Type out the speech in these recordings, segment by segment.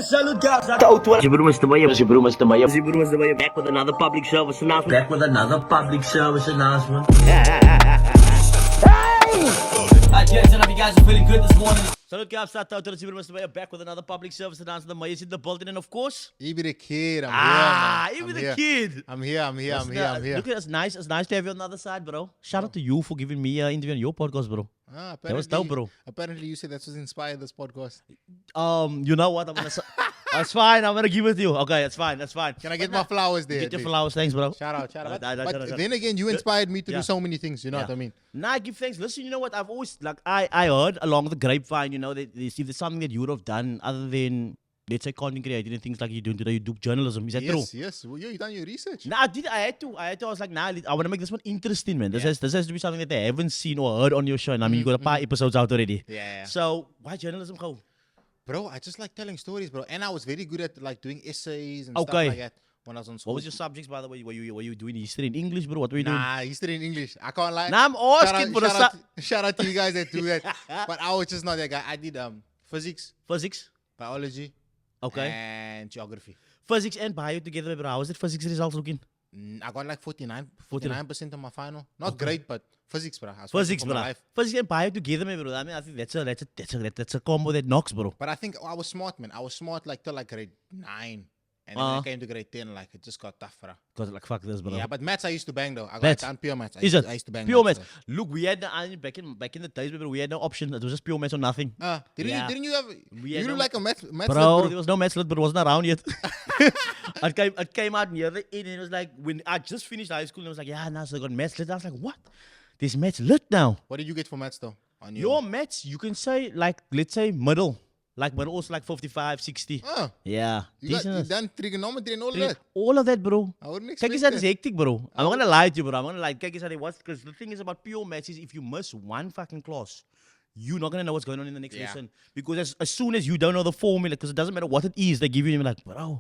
Salute guys. Back with another public service announcement. I just hope you guys are feeling good this morning. Salute guys, back with another public service announcement. Maya is in the building, and of course, He be the kid. I'm even here. the kid. I'm here. Look at us, nice. It's nice to have you on the other side, bro. Shout out to you for giving me an interview on your podcast, bro. That was dope, bro. Apparently, you said that's what inspired this podcast. You know what? That's fine. I'm gonna give it to you. Okay, that's fine. Can I get my flowers there? Get your flowers, thanks, bro. Shout out. Shout out. But then again, you inspired me to do so many things. You know what I mean? Nah, give thanks. Listen, you know what? I've always I heard along the grapevine, you know, that if there's something that you would have done other than, let's say, content creating and things like you're doing today, you do journalism. Is that true? Yes. Well, you done your research. Nah, I had to. I was like, nah, I want to make this one interesting, man. This has to be something that they haven't seen or heard on your show. And I mean, you got a paar episodes out already. Yeah. So why journalism, go? Bro, I just like telling stories, bro. And I was very good at like doing essays and stuff like that when I was on school. What was your subjects, by the way? Were you doing history in English, bro? What were you doing? Nah, history in English. I can't lie. Nah, I'm asking for shout out to you guys that do that. But I was just not that guy. I did physics, biology, and geography. Physics and bio together, bro. How was it physics results looking? I got like 49% on my final. Not great, but physics, bro. Physics, bro. Physics and bio together, bro. I mean, I think that's a combo that knocks, bro. But I think I was smart, man. I was smart like till like grade 9. And then when I came to grade 10, like it just got tough, bro. Because like fuck this, bro. Yeah, but maths I used to bang though. I got down pure maths. I used to bang pure maths. Look, we had back in the days, we had no option. It was just pure maths or nothing. Didn't you have? You do like a maths bro? There was no maths lit, but it wasn't around yet. It came out near the end, and it was like when I just finished high school, and it was like, yeah, now so I got maths lit. I was like, what? There's maths lit now. What did you get for maths though? On your maths, you can say like, let's say middle. Like, but also like 55, 60. Yeah. You done trigonometry and all that? All of that, bro. I wouldn't expect that. Is hectic, bro. I'm not going to lie to you, bro. I'm going to lie. Because the thing is about pure maths is if you miss one fucking class, you're not going to know what's going on in the next lesson. Because as soon as you don't know the formula, because it doesn't matter what it is, they give you, you're like, bro,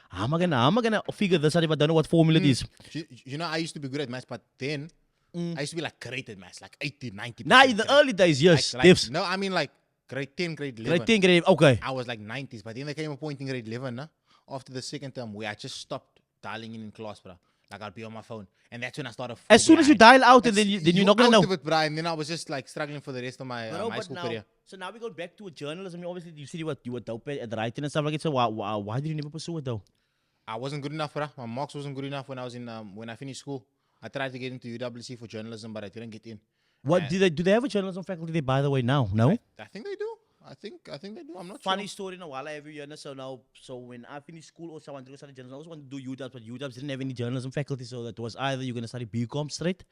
how am I gonna figure this out if I don't know what formula it is? You know, I used to be good at maths, but then I used to be like great at maths, like 80, 90%. Nah, in the early days, yes. No, I mean like grade 10, grade 11. Grade 10, grade 11, okay. I was like 90s, but then there came a point in grade 11, after the second term, where I just stopped dialing in class, bro. Like I'll be on my phone. And that's when I started. As soon as you dial out, and then you're not going to know. It, bro, and then I was just like struggling for the rest of my high school career. So now we go back to journalism. Obviously, you said you were dope at writing and stuff like that. So why did you never pursue it though? I wasn't good enough, bro. My marks wasn't good enough when I was in when I finished school. I tried to get into UWC for journalism, but I didn't get in. What do they have a journalism faculty there, by the way, now? No? I think they do. I think they do. I'm not Funny sure. story in a while every year. So when I finished school, also I wanted to study journalism. I always wanted to do UWs, but UWs didn't have any journalism faculty. So that was either you're going to study BCom straight.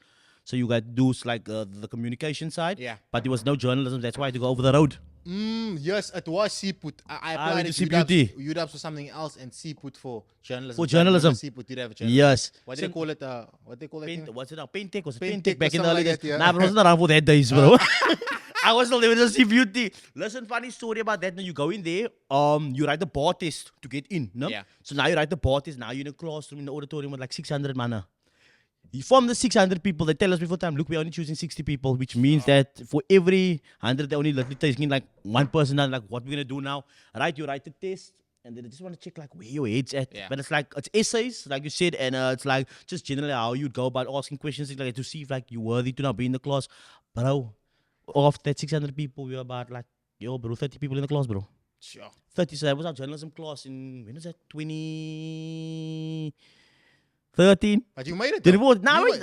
So you got to do like the communication side. Yeah. But there was no journalism. That's why I had to go over the road. Yes, it was CPUT. I applied to CPUT. UWs for something else and CPUT for journalism. For journalism. CPUT did have a journalism. Yes. What do they call it? What they call it? What's it now? Pentec. Was it Pentec Pentec back in the early days? Yeah. Nah, but it wasn't around for that days, bro. I was still there with the CPUT. Listen, funny story about that. Now you go in there, you write the bar test to get in, no? Yeah. So now you write the bar test. Now you're in a classroom in the auditorium with like 600 mana. From the 600 people, they tell us before time, look, we're only choosing 60 people, which means that for every 100, they're only literally taking like one person down, like, what we're going to do now? Right, you write the test, and then they just want to check like where your head's at. Yeah. But it's like, it's essays, like you said, and it's like just generally how you'd go about asking questions, things like that, to see if like you're worthy to now be in the class. Bro, of that 600 people, we were about like, 30 people in the class, bro. Sure. 30, so that was our journalism class in, when was that, 2013. But you made it.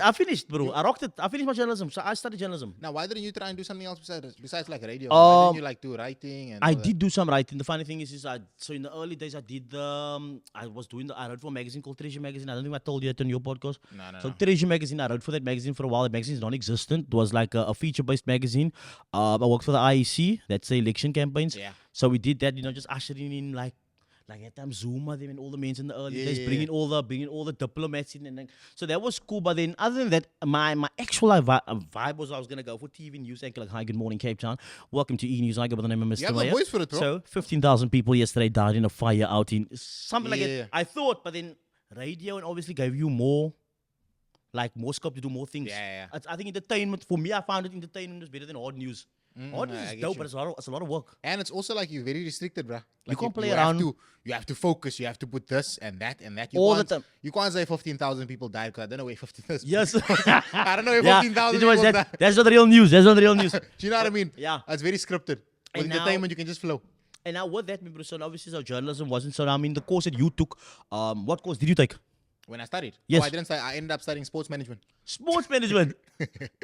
I finished, bro. I rocked it. I finished my journalism, so I studied journalism. Now, why didn't you try and do something else besides like radio? Why didn't you like do writing? And I did do some writing. The funny thing is so in the early days, I did I wrote for a magazine called Treasure Magazine. I don't think I told you that on your podcast. No. Treasure Magazine, I wrote for that magazine for a while. That magazine is non-existent. It was like a feature-based magazine. I worked for the IEC. That's the election campaigns. Yeah. So we did that, just ushering in like at time Zuma, them and all the men in the early days, bringing all the diplomats in, and then, so that was cool. But then, other than that, my actual vibe was I was gonna go for TV news anchor, like, hi, good morning, Cape Town, welcome to E News. I go by the name of Mr. You have a voice for it, bro. So 15,000 people yesterday died in a fire out in something like that. I thought, but then radio and obviously gave you more scope to do more things. Yeah. I think entertainment for me, I found it entertainment was better than hard news. Audio is dope, but it's a lot of work. And it's also like you're very restricted, bruh. Like you can't play around. You have to focus. You have to put this and that and that. All the time. You can't say 15,000 people died because I don't know where 15,000. Yes. I don't know where 15,000 people died. That's not the real news. That's not the real news. Do you know what I mean? Yeah. It's very scripted. With entertainment, you can just flow. And now with that, so obviously, so journalism wasn't so. I mean, the course that you took, what course did you take? When I studied? Yes. I didn't study. I ended up studying sports management. Sports management.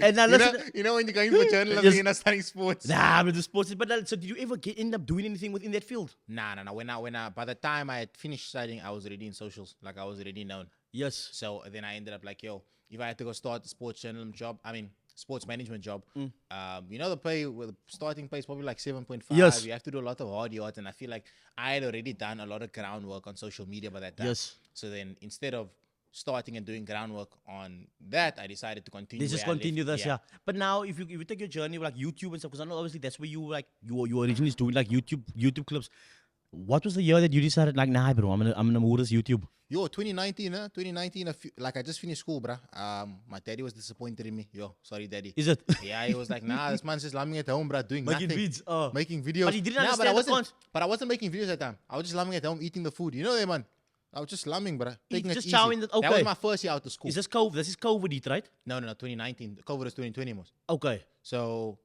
And now you know when you're going for journalism, you're not studying sports. Nah, but the sports. But so did you ever end up doing anything within that field? Nah. When I by the time I had finished studying, I was already in socials. Like I was already known. Yes. So then I ended up like, yo, if I had to go start a sports management job, you know, the starting pay is probably like 7.5. Yes. You have to do a lot of hard yards, and I feel like I had already done a lot of groundwork on social media by that time. Yes. So then instead of starting and doing groundwork on that, I decided to continue. Let's just continue this, yeah. But now, if you take your journey with like YouTube and stuff, because I know obviously that's where you originally doing like YouTube clips. What was the year that you decided like, nah, bro, I'm gonna move this YouTube? Yo, 2019, 2019. Like I just finished school, bruh. My daddy was disappointed in me. Yo, sorry, daddy. Is it? Yeah, he was like, nah, this man's just lumming at home, bruh, doing making nothing. Making videos. But he didn't understand but I wasn't making videos at the time. I was just lumming at home, eating the food. You know that, man. I was just slumming, bruh. Taking it easy. Okay. That was my first year out of school. Is this COVID? This is COVID, right? No, 2019. COVID is 2020 most. Okay. So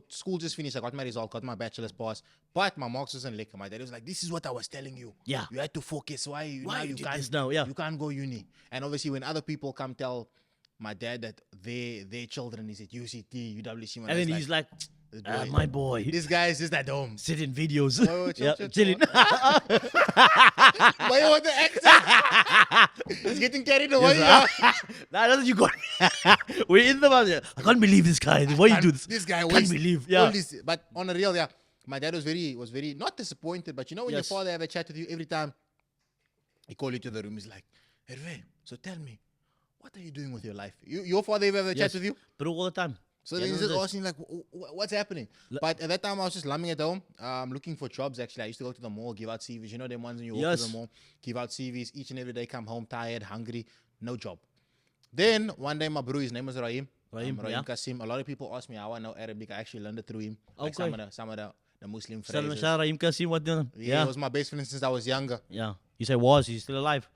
school just finished. I got my result, got my bachelor's pass, but my marks wasn't Lekker. My dad was like, "This is what I was telling you. Yeah, you had to focus. Why you can't now? Yeah, you can't go uni." And obviously, when other people come tell my dad that their children is at UCT, UWC, and then he's like, my boy, this guy is just at home sitting videos, chilling. Why you want the accent? He's getting carried away. Nah, that's what you got. We're in the market. I can't believe this guy. Why you do this? This guy can't believe. Yeah. But on a real, yeah. My dad was very not disappointed, but you know when your father have a chat with you every time, he call you to the room. He's like, Ervè, so tell me, what are you doing with your life? Your father ever have a chat with you? But all the time. So then he's just asking like, what's happening? But at that time, I was just lumming at home, looking for jobs. Actually, I used to go to the mall, give out CVs. You know them ones when you walk to the mall, give out CVs each and every day. Come home tired, hungry, no job. Then one day, my bro, his name was Rahim Kasim. A lot of people ask me how I know Arabic. I actually learned it through him. Okay. Like some of the Muslim phrases. Rahim Kasim, what? Yeah, he was my best friend since I was younger. Yeah. You say was? He's still alive?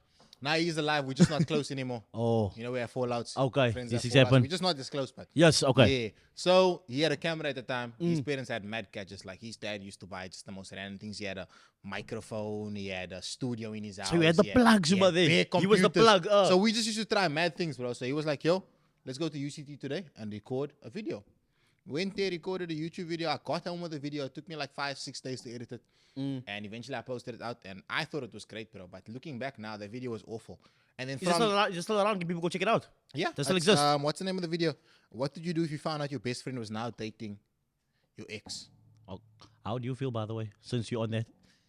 Now he's alive. We're just not close anymore. Oh. You know, we have fallouts. Okay. Friends this have is happened. We're just not this close, but. Yes, okay. Yeah. So he had a camera at the time. His parents had mad gadgets. Like his dad used to buy just the most random things. He had a microphone. He had a studio in his house. So he had the plugs over there. He was the plug. So we just used to try mad things, bro. So he was like, yo, let's go to UCT today and record a video. Went there, recorded a YouTube video. I got home with the video. It took me like 5-6 days to edit it. And eventually I posted it out. And I thought it was great, bro. But looking back now, the video was awful. And then is it still around? Can people go check it out? Yeah. Does it still exist? What's the name of the video? What did you do if you found out your best friend was now dating your ex? How do you feel, by the way, since you're on that?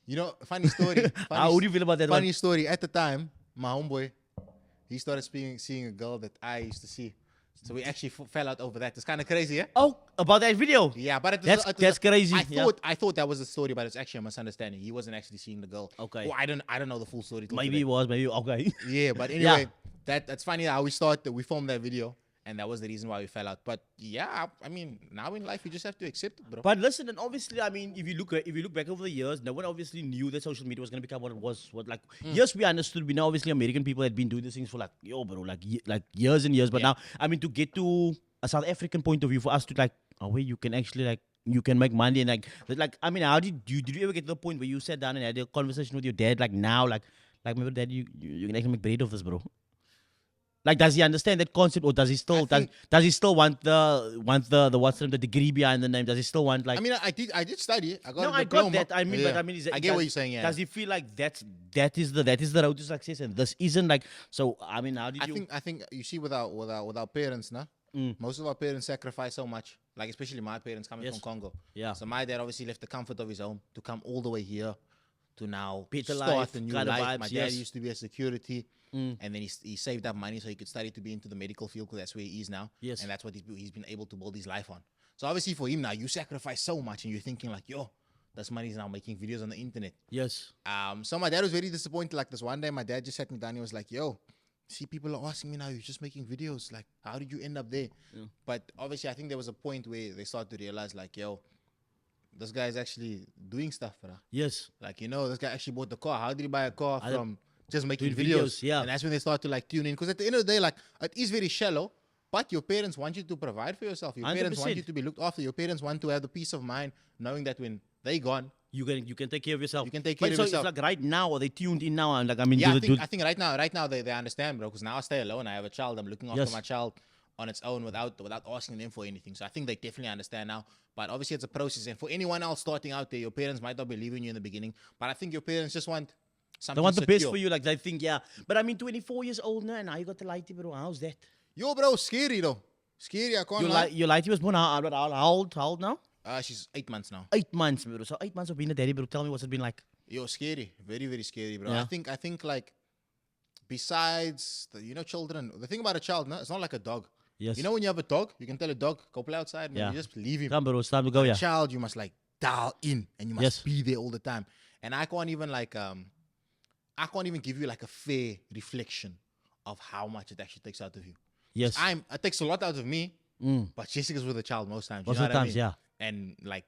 You know, funny story. How do you feel about that funny story. At the time, my homeboy, he started seeing a girl that I used to see. So we actually fell out over that. It's kind of crazy, yeah? Oh, about that video? Yeah, but that's crazy. I thought that was the story, but it's actually a misunderstanding. He wasn't actually seeing the girl. Okay. Oh, I don't know the full story. Maybe it was, maybe okay. Yeah, but anyway, that's funny how we filmed that video, and that was the reason why we fell out. But yeah, I mean, now in life you just have to accept it, bro. But listen, and obviously, I mean, if you look back over the years, no one obviously knew that social media was gonna become what it was. Yes, we understood. We know obviously American people had been doing these things for like years and years. But now, I mean, to get to a South African point of view, for us to where you can actually you can make money and I mean, how did you ever get to the point where you sat down and had a conversation with your dad now maybe dad, you can actually make bread of this, bro? Like, does he understand that concept, or does he still does he still want the degree behind the name? Does he still want I mean, I did study. I got I got that. I mean, but I mean, I get what you're saying. Yeah. Does he feel like that is the road to success, and this isn't so? I mean, how did you? I think you see with our parents, nah. Most of our parents sacrifice so much. Like especially my parents coming from Congo. Yeah. So my dad obviously left the comfort of his home to come all the way here to now Better start life, a new kind of life. vibes, My dad used to be a security. And then he saved up money so he could study to be into the medical field, because that's where he is now. Yes. And that's what he's been able to build his life on. So obviously for him now, you sacrifice so much and you're thinking like, yo, this money is now making videos on the internet. Yes. So my dad was very disappointed. Like this one day, my dad just sat me down. He was like, yo, see, people are asking me now, you're just making videos. Like, how did you end up there? Yeah. But obviously, I think there was a point where they started to realize, like, yo, this guy is actually doing stuff, bro. Yes. Like, this guy actually bought the car. How did he buy a car from just making doing videos? videos, yeah. And that's when they start to like tune in. Because at the end of the day, like, it is very shallow, but your parents want you to provide for yourself. Your parents want 100%. you to be looked after. Your parents want to have the peace of mind knowing that when they gone, You can take care of yourself. you can take care But of so yourself. it's like right now, are they tuned in now? And like, I mean, Yeah, do I think right now they understand, bro. Because now I stay alone. I have a child. I'm looking after Yes. my child on its own without asking them for anything. So I think they definitely understand now. But obviously it's a process. And for anyone else starting out there, your parents might not believe in you in the beginning. But I think your parents just want something they want the best secure. for you. Like they think, yeah. But I mean, 24 years old now, and now you got the lighty, bro. How's that? Yo, bro, scary though. Scary, I can't lie. Your lighty was born how old now? She's 8 months now. 8 months, bro. So 8 months of being a daddy, bro. Tell me what's it been like? Yo, scary. Very, very scary, bro. Yeah. I think like besides the children, the thing about a child, no, it's not like a dog. Yes. You know when you have a dog, you can tell a dog, go play outside, man. Yeah. You just leave him. Come, bro. It's time to go, A yeah. child, you must like dial in and you must Yes. be there all the time. And I can't even give you like a fair reflection of how much it actually takes out of you. Yes. It takes a lot out of me, Mm. but Jessica's with a child most times. Most you know of the what I times, mean? yeah. And like,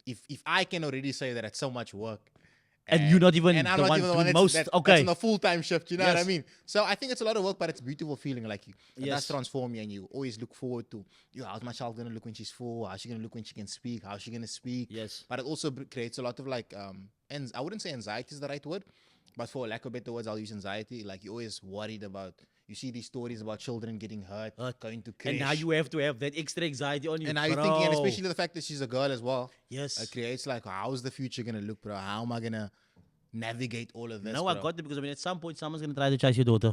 if I can already say that it's so much work, And you're not even and I'm the not one even the doing one most. that's Okay. on a full-time shift. You know what I Yes. mean? So I think it's a lot of work, but it's a beautiful feeling. Like it Yes. does transform you, and you always look forward to, how's my child gonna look when she's 4? How's she gonna look when she can speak? How's she gonna speak? Yes. But it also creates a lot of like, and I wouldn't say anxiety is the right word, but for lack of better words, I'll use anxiety. Like you're always worried about. You see these stories about children getting hurt, going to crash. And now you have to have that extra anxiety on you. And now you're thinking, and especially the fact that she's a girl as well. Yes. It creates like, how's the future gonna look, bro? How am I gonna navigate all of this? No, bro? I got it because I mean, at some point, someone's gonna try to chase your daughter.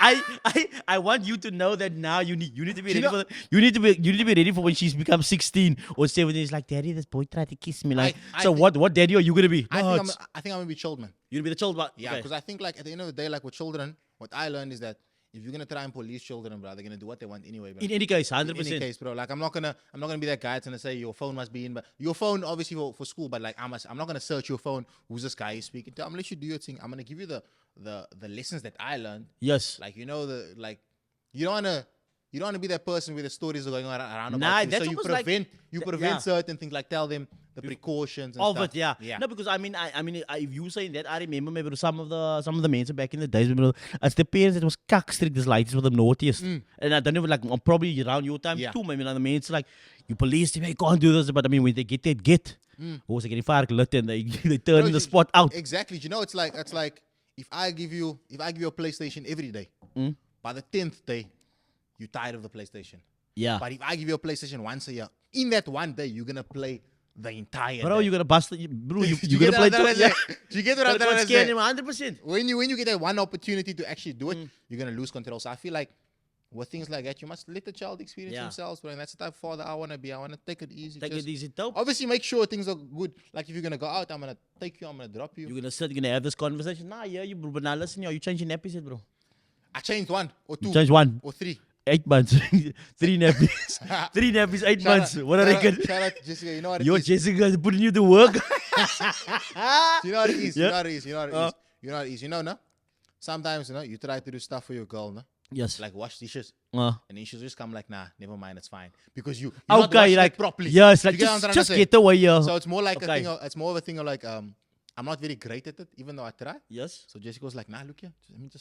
I want you to know that now you need to be ready for you need to be ready for when she's become 16 or 17. It's like, Daddy, this boy tried to kiss me. Like, I so think- what daddy are you gonna be? I No, think I'm gonna be child, man. you're gonna be the child, but Yeah, because I think like at the end of the day, like with children, what I learned is that if you're gonna try and police children, bro, they're gonna do what they want anyway, bro. in any case, In 100%. any case, bro, like I'm not gonna be that guy that's gonna say your phone must be in, but your phone obviously for school, but like I'm not gonna search your phone. Who's this guy you speaking to? I'm gonna let you do your thing. I'm gonna give you the lessons that I learned. Yes. Like you don't wanna be that person where the stories are going on around Nah, about you. that's So you almost like- prevent yeah. certain things, like tell them the precautions and Of stuff. it, yeah. Yeah. No, because I mean, if you saying that, I remember maybe some of the men back in the days, maybe, as the parents that was cuck strict, this lights were the naughtiest. And I don't know, like probably around your time Yeah. too, maybe like the men like you police them, you can't do this, but I mean when they get. Or they get far lit and they turn the you- spot out. Exactly. You know, it's like if I give you a PlayStation every day, by the 10th day, you're tired of the PlayStation. Yeah. But if I give you a PlayStation once a year, in that one day, you're gonna play the entire Bro, day. you're gonna bust it. Bro, you're You gonna get play what I'm trying to say? Do you get what I'm trying to say? 100%. When you get that one opportunity to actually do it, you're gonna lose control. So I feel like with things like that, you must let the child experience Yeah. themselves, bro. And that's the type of father I wanna be. I wanna take it easy. Take just- it easy, dope. Obviously, make sure things are good. Like if you're gonna go out, I'm gonna take you. I'm gonna drop you. You're gonna sit, you're gonna have this conversation. Nah, yeah, you bro, but now listen, yo, you changing nappies, bro. I changed one or two Change one. or three. 8 months. 3 nappies. 3 nappies, 8 months. What I reckon? Shout out to Jessica. You know what it Yo, is. Jessica putting you to work. You know what it is. You Yeah. know what it is. You know what it is. You know what it is. You know, no? Sometimes, you try to do stuff for your girl, no? Yes. Like wash dishes. Uh, And then she'll just come like, nah, never mind, it's fine. Because you're not okay, washing like it properly. yes, like You get what I'm trying to just say? get away, yo. So it's more like Okay. it's more of a thing of like, I'm not very great at it, even though I try. Yes, So Jessica was like, nah, look here,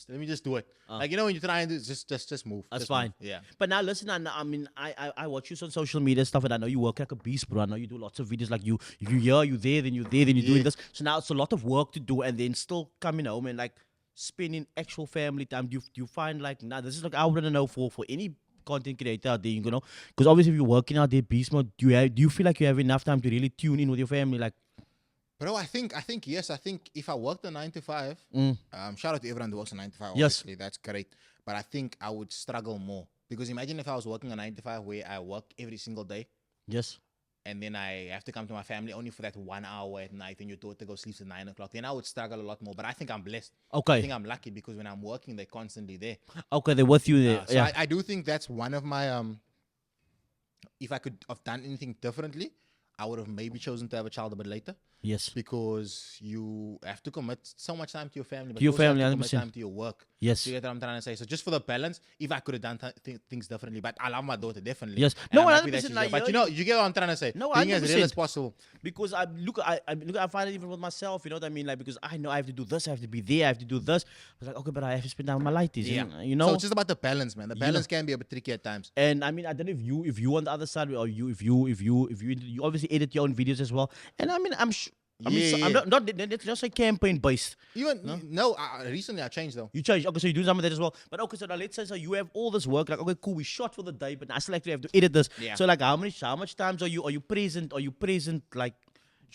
let me just do it. Like when you try and do it, just move. that's Just fine. move. Yeah. But now listen, I mean, I watch you on social media and stuff, and I know you work like a beast, bro. I know you do lots of videos, like you here, you there, then you there, then you're doing this. So now it's a lot of work to do, and then still coming home and like spending actual family time. Do you find like, nah, this is like I want to know for any content creator out there, you know, because obviously if you're working out there, beast mode, do you feel like you have enough time to really tune in with your family, like? Bro, I think yes. I think if I worked a 9 to 5, shout out to everyone who works a 9 to 5. Yes. Obviously, that's great. But I think I would struggle more because imagine if I was working a 9 to 5 where I work every single day, Yes. and then I have to come to my family only for that 1 hour at night, and your daughter goes sleeps at 9 o'clock. Then I would struggle a lot more. But I think I'm blessed. I Okay. think I'm lucky because when I'm working, they're constantly there. Okay, they're with you there. So yeah. I do think that's one of my if I could have done anything differently, I would have maybe chosen to have a child a bit later. Yes. Because you have to commit so much time to your family, but To your you also have family, to commit 100%. time to your work. Yes. You get what I'm trying to say? So just for the balance, if I could have done things differently, but I love my daughter definitely. Yes. And No, I'm happy that 100% she's like, there. But you know, you get what I'm trying to say. No, Being as real 100%. as possible. Because I find it even with myself, you know what I mean? Like, because I know I have to do this, I have to be there, I have to do this. I was like, okay, but I have to spend time with my lighties, you know? So it's just about the balance, man. The balance can be a bit tricky at times. And I mean, I don't know if you on the other side, or you obviously edit your own videos as well. And I mean, I'm sure. I'm not let's just say campaign based. Recently I changed though. You change. Okay, so you do some of that as well. But okay, so now let's say so you have all this work. Like, okay, cool, we shot for the day, but I still actually have to edit this. Yeah. So like, how much times are you present? Are you present? Like,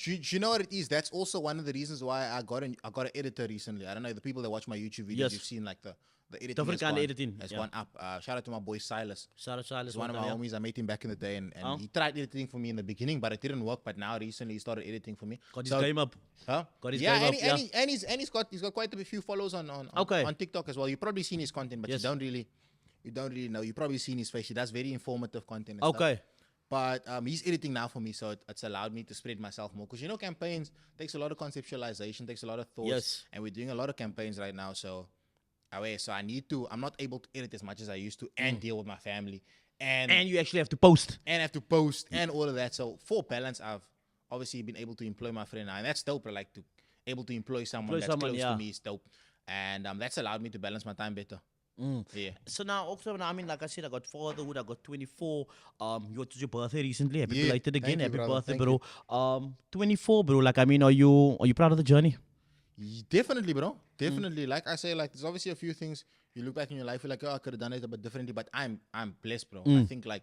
you know what it is? That's also one of the reasons why I got an editor recently. I don't know, the people that watch my YouTube videos, you've seen like the editing. Different kind of editing. Has gone up. Shout out to my boy Silas. Shout out He's one of my homies. I met him back in the day, and he tried editing for me in the beginning, but it didn't work. But now recently he started editing for me. Got his game up. Huh? Got his game up. And he's got quite a few followers on TikTok as well. You've probably seen his content, but you don't really know. You've probably seen his face. He does very informative content. And stuff. But he's editing now for me, so it's allowed me to spread myself more. Because, you know, campaigns takes a lot of conceptualization, takes a lot of thoughts. Yes. And we're doing a lot of campaigns right now, so I'm not able to edit as much as I used to and deal with my family. And you actually have to post. And all of that. So for balance, I've obviously been able to employ my friend now. And that's dope. Like, to able to employ someone close to me is dope. And that's allowed me to balance my time better. Yeah. So now, I mean, like I said, I got Fatherhood, I got 24. It was your birthday recently. Happy belated again. Happy birthday, bro. 24, bro. Like, I mean, are you proud of the journey? Definitely, bro. Definitely. Like I say, like, there's obviously a few things you look back in your life, you're like, oh, I could have done it a bit differently. But I'm blessed, bro. I think, like,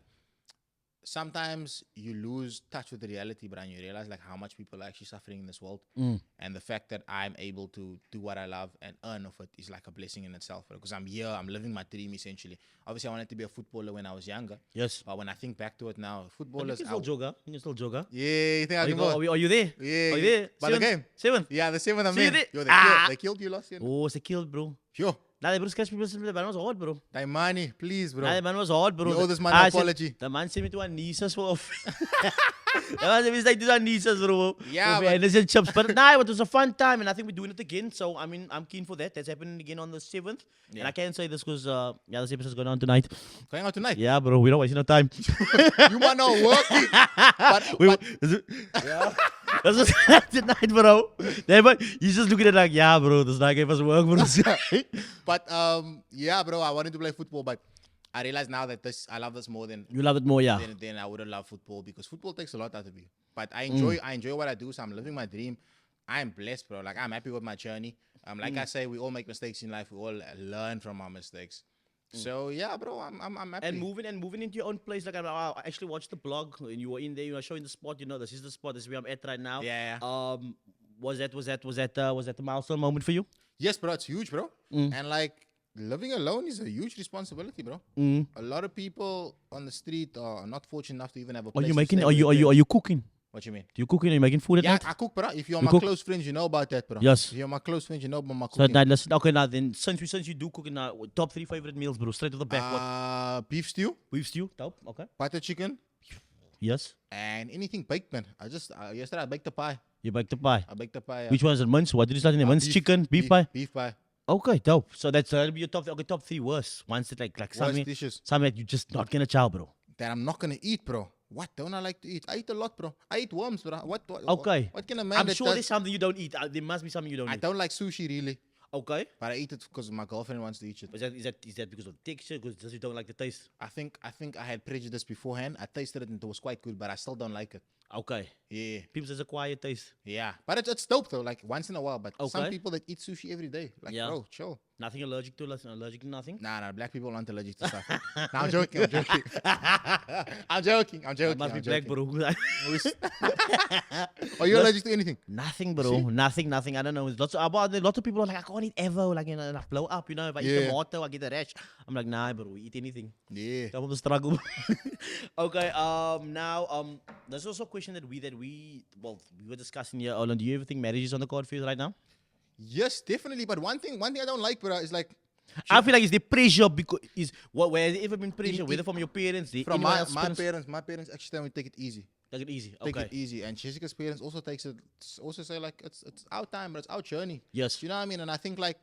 sometimes you lose touch with the reality, but you realize like how much people are actually suffering in this world, and the fact that I'm able to do what I love and earn of it is like a blessing in itself. Because I'm here, I'm living my dream essentially. Obviously, I wanted to be a footballer when I was younger. Yes. But when I think back to it now, footballers. You can still jogger. Yeah, you think I can go? Are you there? Yeah. Are you there? By the game. 7th. Yeah, the 7th I'm See in. you Yo, there? they killed you last year. Oh, they killed, bro. Sure. Nah, bro, sketch people, the man was hard, bro. That money, please, bro. Nah, the man was hard, bro. You owe this man an apology. The man sent me to a nieces for the man sent me like to a nieces, bro. Yeah, but chips. But nah, it was a fun time, and I think we're doing it again. So I mean, I'm keen for that. That's happening again on the 7th. Yeah. And I can't say this because this episode's going on tonight. Going on tonight? Yeah, bro. We don't waste no time. You want to work? Yeah. That's what's tonight, bro. But he's just looking at like, yeah, bro, this guy gave us work, bro. But yeah, bro, I wanted to play football, but I realize now that I love this more than you love it more, yeah. Than I would have loved football, because football takes a lot out of you. But I enjoy what I do, so I'm living my dream. I'm blessed, bro. Like, I'm happy with my journey. Like I say, we all make mistakes in life. We all learn from our mistakes. So yeah, bro, I'm happy. And moving into your own place. Like, I actually watched the blog, and you were in there. You were showing the spot. You know, this is the spot. This is where I'm at right now. Yeah. Was that a milestone moment for you? Yes, bro. It's huge, bro. And like, living alone is a huge responsibility, bro. A lot of people on the street are not fortunate enough to even have a place. Are you cooking? What you mean? Do you cooking? Are you making food at night? Yeah, I cook, bro. If you're my close friends, you know about that, bro. Yes. If you're my close friends, you know about my So cooking. now, listen. Okay, now then, since you do cooking, now top 3 favorite meals, bro. Straight to the back. What? Beef stew. Beef stew. Top. Okay. Butter chicken. Yes. And anything baked, man. Yesterday I baked a pie. You baked the pie. I baked a pie. Which one is it? Mince? What did you start in there? Mince chicken, beef pie. Beef pie. Okay, dope. So that'll be your top 3 worst. Ones that like something that you're just not gonna chow, bro. That I'm not gonna eat, bro. What don't I like to eat? I eat a lot, bro. I eat worms, bro. What okay. What can a man? I'm sure there's something you don't eat. There must be something you don't eat. I don't like sushi, really. Okay. But I eat it because my girlfriend wants to eat it. Is that because of the texture? Because you don't like the taste? I think I had prejudice beforehand. I tasted it and it was quite good, but I still don't like it. Okay. Yeah. People say it's a quiet taste. Yeah. But it's dope though, like once in a while. But some people that eat sushi every day, like, bro, chill. Nothing allergic to? Allergic to nothing? Nah, black people aren't allergic to stuff. Nah, I'm joking. I'm joking. That must be black, bro. Are you allergic to anything? Nothing, bro. Nothing. I don't know. Lots of people are like, I can't eat ever. Like, you know, I blow up, you know. If I eat tomato, I get a rash. I'm like, nah, bro. Eat anything. Yeah. That was the struggle. Okay. Now, there's also a question that we were discussing here. Olan, do you ever think marriage is on the card for you right now? Yes, definitely. But one thing I don't like, bro, is like, I feel like it's the pressure because where has it ever been pressure? Whether from your parents, from my parents actually tell me take it easy. Take it easy. Okay. Take it easy. And Jessica's parents also say like it's our time, but it's our journey. Yes. You know what I mean? And I think like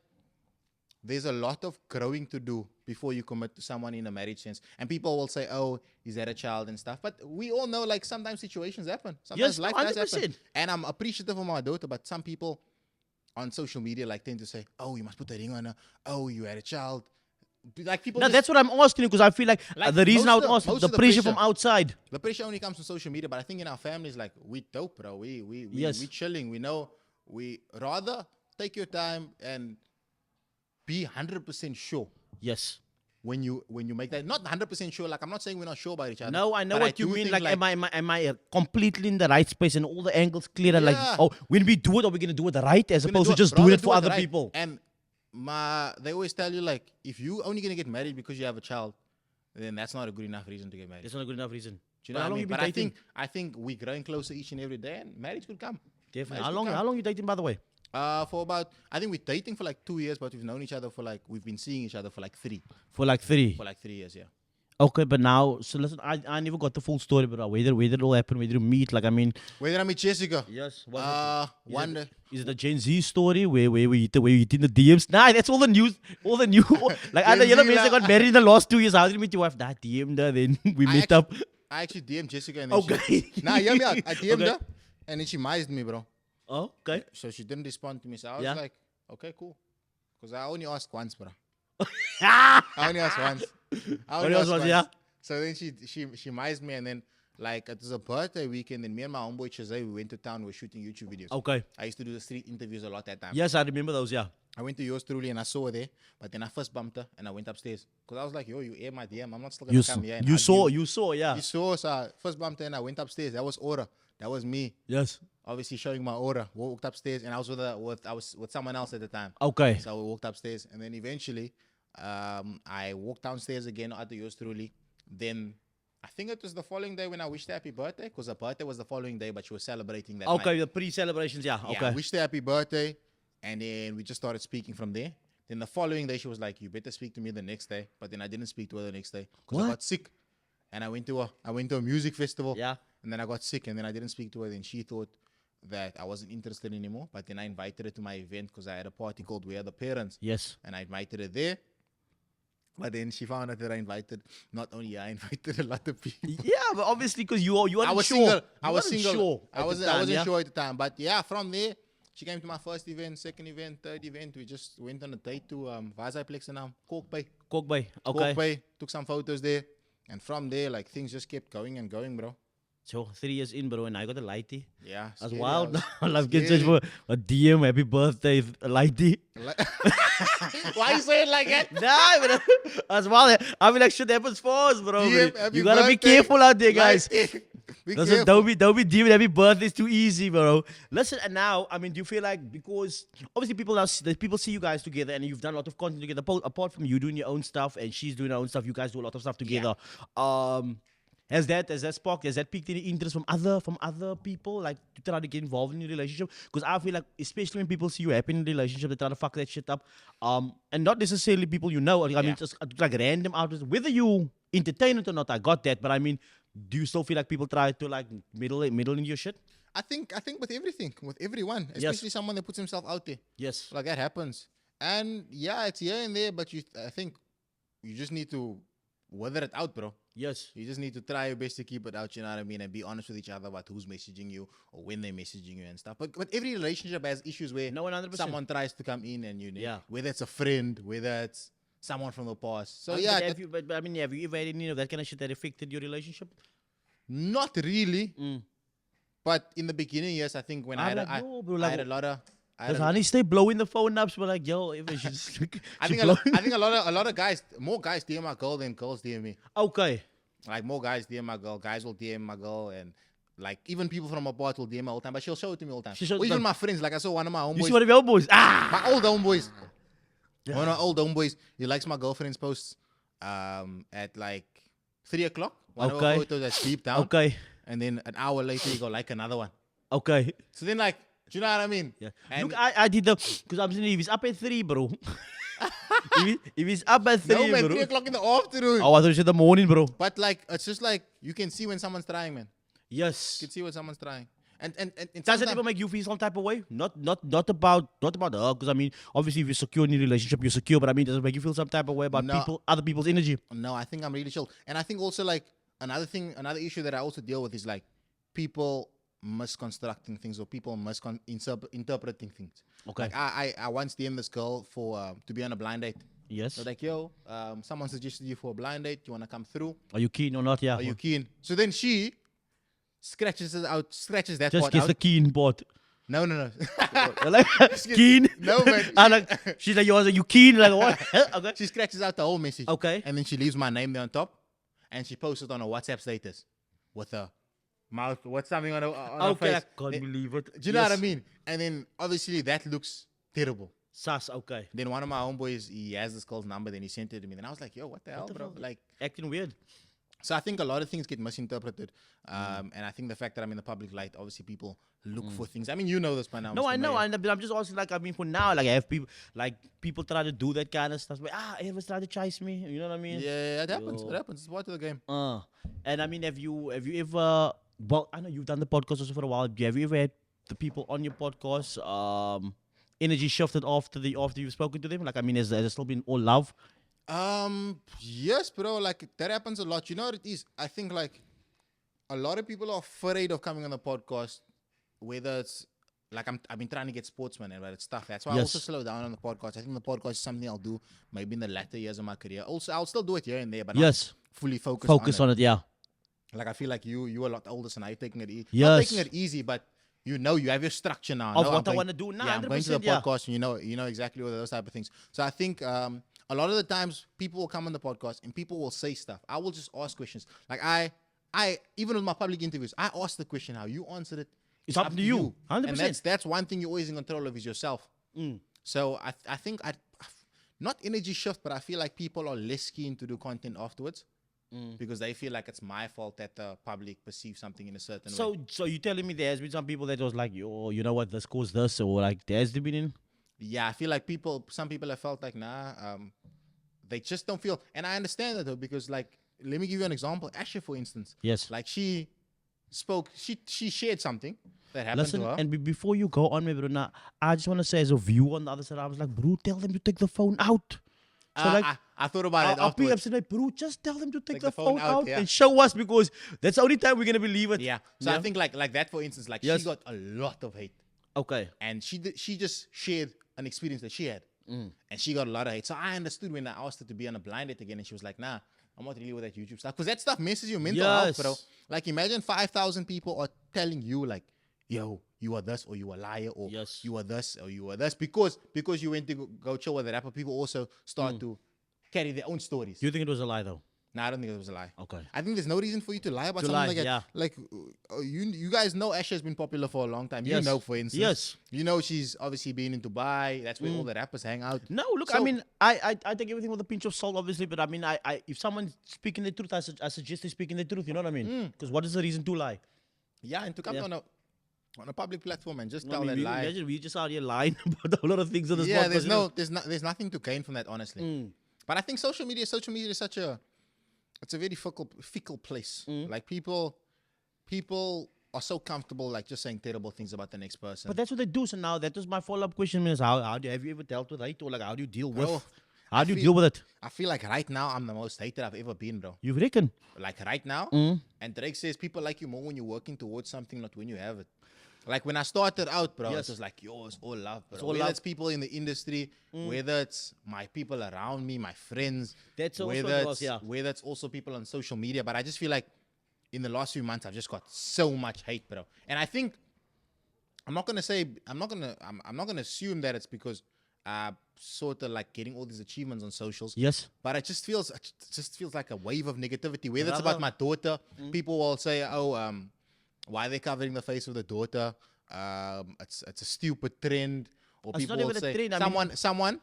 there's a lot of growing to do before you commit to someone in a marriage sense. And people will say, oh, he's had a child and stuff. But we all know, like, sometimes situations happen. Sometimes life does happen. And I'm appreciative of my daughter, but some people on social media, like, tend to say, oh, you must put a ring on her. Oh, you had a child. Like, people. No, that's what I'm asking you, because I feel like the reason I would ask the pressure from outside. The pressure only comes from social media, but I think in our families, like, we dope, bro. We chilling. We know. We rather take your time and be 100% sure. Yes. When you make that, not 100% sure. Like, I'm not saying we're not sure about each other. No, I know what you mean. Like, am I completely in the right space and all the angles clear? And like, oh, when we do it, are we gonna do it right as opposed to just doing it for other people? And they always tell you, like, if you only gonna get married because you have a child, then that's not a good enough reason to get married. That's not a good enough reason. Do you know what I mean? But I think we're growing closer each and every day, and marriage could come. Definitely. How long you dating, by the way? For about, I think we're dating for like 2 years, but we've known each other for like, we've been seeing each other for like 3. For like 3 years, yeah. Okay, but now, so listen, I never got the full story, but whether it all happened, whether you meet, like, I mean. Whether I meet Jessica. Yes. One day. Is it a Gen Z story where we hit in the DMs? Nah, that's all the news. Like, other yellow men that got married in the last 2 years. How did you meet your wife? Nah, DM'd her, then we met up. I actually DM'd Jessica. And then hear me out. I DM'd her, and then she mized me, bro. Oh, okay. So she didn't respond to me. So I was like, okay, cool. Because I only asked once, bro. I only asked once. Yeah. So then she mized me, and then, like, it was a birthday weekend, and me and my homeboy Chazay, we went to town, we were shooting YouTube videos. Okay. I used to do the street interviews a lot that time. Yes, I remember those, yeah. I went to yours truly, and I saw her there, but then I first bumped her, and I went upstairs. Because I was like, yo, you air my DM, I'm not still going to come here. And you saw, yeah. You saw, so I first bumped her, and I went upstairs. That was Aura. That was me. Yes. Obviously showing my aura. Walked upstairs, and I was with someone else at the time. Okay. So we walked upstairs, and then eventually, I walked downstairs again at the yours truly. Then I think it was the following day when I wished her happy birthday, because her birthday was the following day, but she was celebrating that night. Okay, the pre-celebrations, yeah. Okay. I wished her happy birthday, and then we just started speaking from there. Then the following day, she was like, "You better speak to me the next day." But then I didn't speak to her the next day because I got sick, and I went to a music festival. Yeah. And then I got sick, and then I didn't speak to her. Then she thought that I wasn't interested anymore. But then I invited her to my event because I had a party called We Are the Parents. Yes. And I invited her there. But then she found out that I invited not only I invited a lot of people. Yeah, but obviously because you weren't I was sure. Single. I was single. Sure I wasn't sure at the time. But yeah, from there, she came to my first event, second event, third event. We just went on a date to Vaziplex and Cork Bay. Cork Bay. Okay. Cork Bay. Took some photos there. And from there, like, things just kept going and going, bro. So 3 years in, bro, and I got a lighty. Yeah. That's wild. I love getting such for a DM, happy birthday, a lighty. Why you say it like that? Nah, bro. That's wild. I mean, like, shit happens for us, bro. DM, you gotta be careful out there, guys. Listen, don't be DM happy birthday. It's too easy, bro. Listen, and now, I mean, do you feel like, because obviously people see you guys together and you've done a lot of content together, apart from you doing your own stuff and she's doing her own stuff, you guys do a lot of stuff together. Yeah. Has that sparked? Has that piqued any interest from other people, like, to try to get involved in your relationship? Because I feel like, especially when people see you happy in a relationship, they try to fuck that shit up. And not necessarily people you know. I mean, just like random outlets. Whether you entertain it or not, I got that. But I mean, do you still feel like people try to like middle in your shit? I think with everything, with everyone, especially someone that puts himself out there. Yes. Like, that happens. And yeah, it's here and there, but I think you just need to weather it out, bro. Yes. You just need to try your best to keep it out, you know what I mean, and be honest with each other about who's messaging you or when they're messaging you and stuff. But every relationship has issues where 100%. Someone tries to come in and whether it's a friend, whether it's someone from the past. So yeah. Have you ever had any of that kind of shit that affected your relationship? Not really. But in the beginning, yes, I think when I had a lot of. Does honey stay blowing the phone up? But like, yo, if she's I think a lot of guys, more guys DM my girl than girls DM me. Okay. Like, more guys DM my girl, guys will DM my girl, and like, even people from abroad will DM me all the time, but she'll show it to me all the time. Or even my friends, like, I saw one of my homeboys. You see one of your homeboys? My old homeboys. Yeah. One of my old homeboys, he likes my girlfriend's posts at like 3 o'clock. One of her photos that's deep down. Okay. And then an hour later, you go like another one. Okay. So then, like, do you know what I mean? Yeah. Look, I did because I'm saying if he's up at 3, bro. if he's up at 3, no, man, bro. 3 o'clock in the afternoon. Oh, I thought you said the morning, bro. But like, it's just like, you can see when someone's trying, man. Yes. You can see when someone's trying. And Does that sometimes- ever make you feel some type of way? Not about her, because I mean, obviously, if you're secure in your relationship, you're secure. But I mean, does it make you feel some type of way about No. other people's energy? No, I think I'm really chill. And I think also like another issue that I also deal with is like people misconstructing things or people interpreting things. Okay. Like I once DM'd this girl for to be on a blind date. Yes. So like, yo, someone suggested you for a blind date. You want to come through? Are you keen or not? Yeah. Are you keen? So then she scratches that Just part gets out. the keen part. No. Like, keen. No, man. And like, she's like, are you keen? Like what? Okay. She scratches out the whole message. Okay. And then she leaves my name there on top, and she posts it on a WhatsApp status with a mouth. What's something on her Okay. face? I can't believe it. Do you know what I mean? And then obviously that looks terrible. Sus. Okay. Then one of my homeboys, he has this girl's number. Then he sent it to me. Then I was like, yo, what the hell, the bro? fuck? Like, Acting weird. so I think a lot of things get misinterpreted. And I think the fact that I'm in the public light, obviously people look for things. I mean, you know this by now. No, Mr. I know. Mayor. I'm just also like, I mean, for now, like I have people try to do that kind of stuff. Like, Ervè's trying to chase me. You know what I mean? Yeah, it happens. Yo. It happens. It's part of the game. And I mean, have you ever? Well, I know you've done the podcast also for a while. Have you ever had the people on your podcast energy shifted after you've spoken to them? Like, I mean, has there still been all love? Yes, bro. Like that happens a lot. You know what it is? I think like a lot of people are afraid of coming on the podcast, whether it's like I've been trying to get sportsmen and but it's tough. That's why I Yes. also slow down on the podcast. I think the podcast is something I'll do maybe in the latter years of my career. Also, I'll still do it here and there, but Yes. not fully focused Focus on it. Yeah. Like I feel like you're a lot older, so now you're taking it easy. Not Yes. taking it easy, but you have your structure now. Of No, what I'm I going- wanna do now, Yeah, I'm going to the 100%, yeah. podcast, and you know exactly what those type of things. So I think a lot of the times people will come on the podcast and people will say stuff. I will just ask questions. Like I even with my public interviews, I ask the question how you answered it. It's up to you. 100%. And that's one thing you're always in control of is yourself. So I think not energy shift, but I feel like people are less keen to do content afterwards. Because they feel like it's my fault that the public perceives something in a certain way. So you telling me there has been some people that was like, yo, you know what, this caused this, or like there's been in. Yeah, I feel like some people have felt like, nah, they just don't feel. And I understand that though, because like, let me give you an example. Asha, for instance. Yes. Like she spoke, she shared something that happened Listen, to her. and before you go on, maybe now, I just want to say as a view on the other side, I was like, bro, tell them to take the phone out. So like, I thought about it I'll be afterwards. upset, like, bro, just tell them to take the phone out yeah. and show us, because that's the only time we're gonna believe it. Yeah. So I think like that, for instance, like Yes. she got a lot of hate. Okay. And she just shared an experience that she had. And she got a lot of hate. So I understood when I asked her to be on a blind date again, and she was like, nah, I'm not really with that YouTube stuff. Because that stuff messes your mental health, bro. Yes. Like imagine 5,000 people are telling you like, yo, you are this, or you are a liar, or Yes. you are this, or you are this. Because you went to go chill with the rapper, people also start to carry their own stories. Do you think it was a lie though? No, I don't think it was a lie. Okay. I think there's no reason for you to lie about To something lie, like that. yeah. Like you guys know Asha has been popular for a long time. Yes. You know, for instance. Yes. You know she's obviously been in Dubai. That's where all the rappers hang out. No, look, I So- mean, I take everything with a pinch of salt, obviously, but I mean, I if someone's speaking the truth, I suggest they speaking the truth. You know what I mean? Because what is the reason to lie? Yeah, and to come Yeah. on a public platform and just I tell mean, that lie. imagine we just out here lying about a lot of things on this Yeah, podcast. there's nothing to gain from that, honestly. But I think social media is such it's a very fickle place. Like people are so comfortable like just saying terrible things about the next person. But that's what they do. So now that was my follow-up question: is have you ever dealt with hate, or like how do you deal with? Bro, How do you feel- deal with it? I feel like right now I'm the most hated I've ever been, bro. You reckon? Like right now. And Drake says people like you more when you're working towards something, not when you have it. Like when I started out, bro, Yes. it was like, yo, it's all love, bro. all Whether love. it's people in the industry, whether it's my people around me, my friends, That's also whether what it it's, was, yeah. whether it's also people on social media. But I just feel like in the last few months, I've just got so much hate, bro. And I think I'm not gonna assume that it's because sort of like getting all these achievements on socials. Yes. But it just feels like a wave of negativity. Whether it's Rather- about my daughter, people will say, "Oh, why are they covering the face of the daughter? It's a stupid trend." Or It's people not will even a say, trend, I "Someone."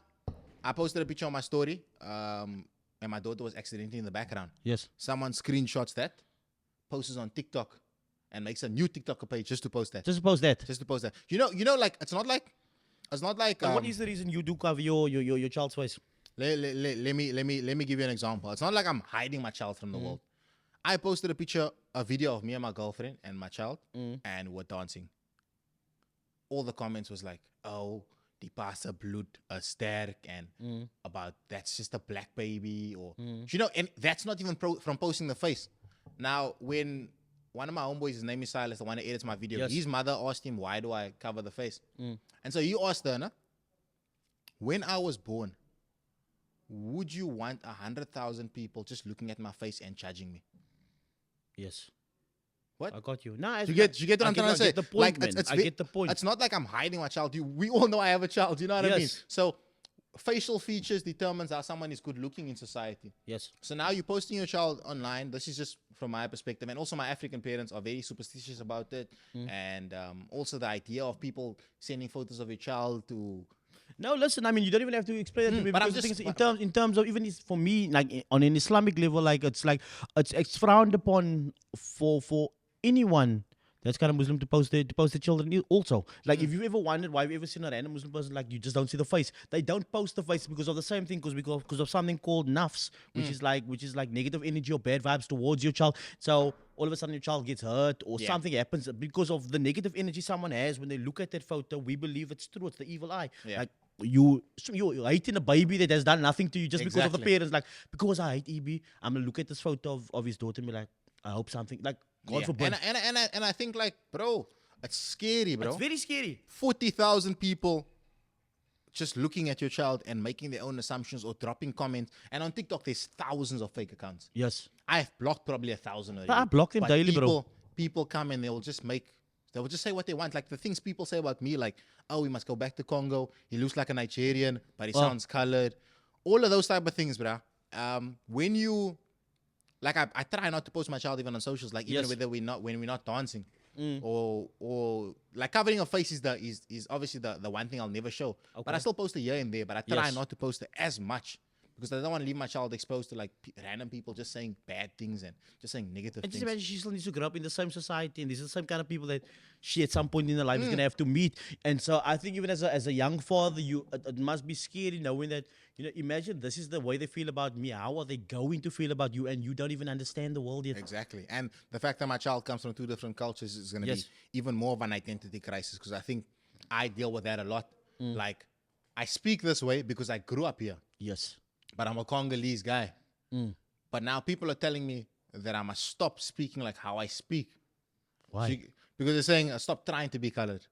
I posted a picture on my story, and my daughter was accidentally in the background. Yes. Someone screenshots that, posts it on TikTok, and makes a new TikTok page just to post that. Just suppose that. Just to post that. You know, like it's not like. And what is the reason you do cover your child's face? Let me give you an example. It's not like I'm hiding my child from the world. I posted a picture a video of me and my girlfriend and my child, and we're dancing. All the comments was like, "Oh, die pasa bloed sterk," and about that's just a black baby, or you know, and that's not even from posting the face. Now, when one of my homeboys, his name is Silas, the one that edits my video, his mother asked him, "Why do I cover the face?" And so he asked her, "When I was born, would you want 100,000 people just looking at my face and judging me?" Yes. What? I got you. Nah, You get what I'm trying to say? I get the point, man. I get the point. It's not like I'm hiding my child. We all know I have a child. You know what I mean? So facial features determines how someone is good looking in society. Yes. So now you're posting your child online. This is just from my perspective. And also my African parents are very superstitious about it. And also the idea of people sending photos of your child to... No, listen, I mean, you don't even have to explain it to me. But Because the thing is, in terms of, even for me, like on an Islamic level, like it's frowned upon for anyone that's kind of Muslim to post their children also. Like if you've ever wondered why you've ever seen a random Muslim person, like you just don't see the face. They don't post the face because of the same thing, because of something called nafs, which is like negative energy or bad vibes towards your child. So all of a sudden your child gets hurt or something happens because of the negative energy someone has when they look at that photo. We believe it's true. It's the evil eye. Like you hating a baby that has done nothing to you just because of the parents. Like, because I hate EB, I'm gonna look at this photo of his daughter and be like, I hope something, like, God forbid. And I think, like, bro, it's scary, bro. It's very scary. 40,000 people just looking at your child and making their own assumptions or dropping comments. And on TikTok, there's thousands of fake accounts. Yes. I've blocked probably 1,000 already. I block them daily, bro. People come and they will just say what they want. Like the things people say about me, like, oh, we must go back to Congo. He looks like a Nigerian, but he sounds colored. All of those type of things, bro. When you... Like I try not to post my child even on socials, like even when we're not dancing, or like covering a face is obviously the one thing I'll never show. Okay. But I still post it here and there. But I try not to post it as much because I don't want to leave my child exposed to like random people just saying bad things and just saying negative things. And just imagine she still needs to grow up in the same society, and these are the same kind of people that she at some point in her life is gonna have to meet. And so I think even as a young father, it must be scary knowing that, you know, imagine this is the way they feel about me. How are they going to feel about you? And you don't even understand the world yet. Exactly. And the fact that my child comes from two different cultures is gonna be even more of an identity crisis, because I think I deal with that a lot. Like I speak this way because I grew up here. Yes. But I'm a Congolese guy. But now people are telling me that I must stop speaking like how I speak. Why? Because they're saying, stop trying to be colored.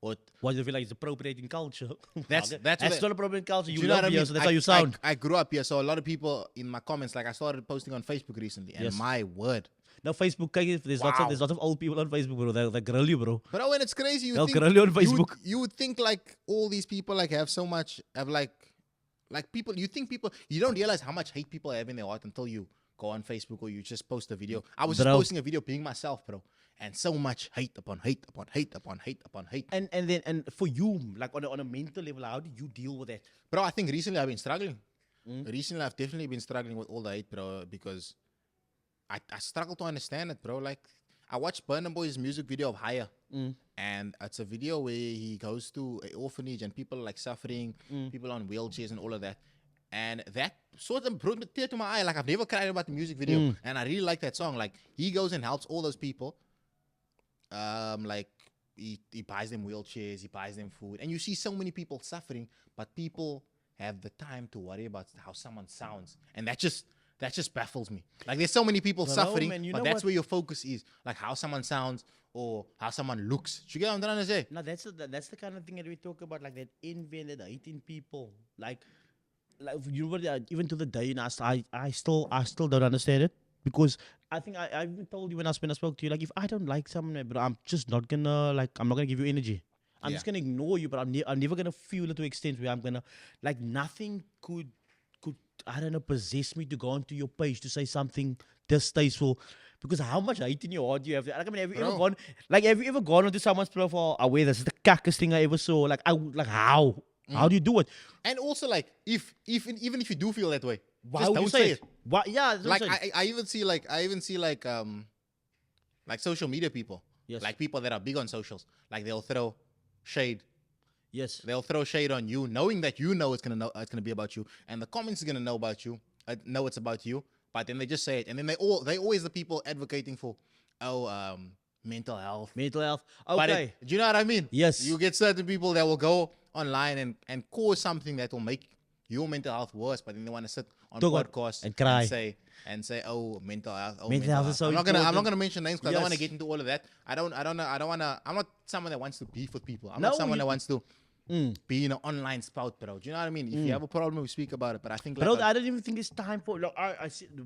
Or why do you feel like it's appropriating culture? That's still appropriating culture. You know love what I here, mean? so that's how you sound. I grew up here, so a lot of people in my comments, like I started posting on Facebook recently, and my word. Now Facebook, there's lots of old people on Facebook, bro. They grill you, bro. But when it's crazy, They'll grill you on Facebook. You would think like all these people like have so much, have like people, you don't realize how much hate people have in their heart until you go on Facebook or you just post a video. I was just posting a video being myself, bro. And so much hate upon hate upon hate upon hate upon hate. And for you, like on a mental level, how do you deal with that? Bro, I think recently I've been struggling. Recently I've definitely been struggling with all the hate, bro, because I struggle to understand it, bro. Like I watched Burna Boy's music video of Higher. And it's a video where he goes to an orphanage and people are like suffering, people on wheelchairs and all of that. And that sort of brought a tear to my eye. Like I've never cried about the music video. And I really like that song. Like he goes and helps all those people. Like he buys them wheelchairs, he buys them food. And you see so many people suffering, but people have the time to worry about how someone sounds. And that just baffles me. Like there's so many people suffering, man, but that's where your focus is. Like how someone sounds or how someone looks. You get what I'm trying to say? No, that's the kind of thing that we talk about, like that envy and that hating people. Like you know, even to the day, you know, I still don't understand it. Because I think I even told you when I spoke to you, like if I don't like someone, but I'm just not gonna give you energy. I'm just gonna ignore you, but I'm never gonna feel it to an extent where I'm gonna, like, nothing could I don't know, possess me to go onto your page to say something distasteful. Because how much hate in your heart do you have? Like, I mean, have you ever gone onto someone's profile? This is the cackest thing I ever saw. Like how? How do you do it? And also, like, even if you do feel that way, why just would don't you say it? Why? Yeah, like I even see like social media people, like people that are big on socials, like they'll throw shade. Yes, they'll throw shade on you, knowing that you know it's gonna be about you, and the comments are gonna know about you, know it's about you. But then they just say it, and then they always the people advocating for mental health. Mental health. But Okay. do you know what I mean? Yes. You get certain people that will go online and cause something that will make your mental health worse, but then they want to sit on Talk about- podcasts and cry. and say, oh, mental health. Oh, Mental health is so I'm not important. gonna mention names because I don't want to Yes. get into all of that. I don't wanna. I'm not someone that wants to beef with people. I'm No, not someone you- that wants to be in an online spout, bro. Do you know what I mean? If you have a problem, we speak about it. But I think like Bro, I don't even think it's time for. Look,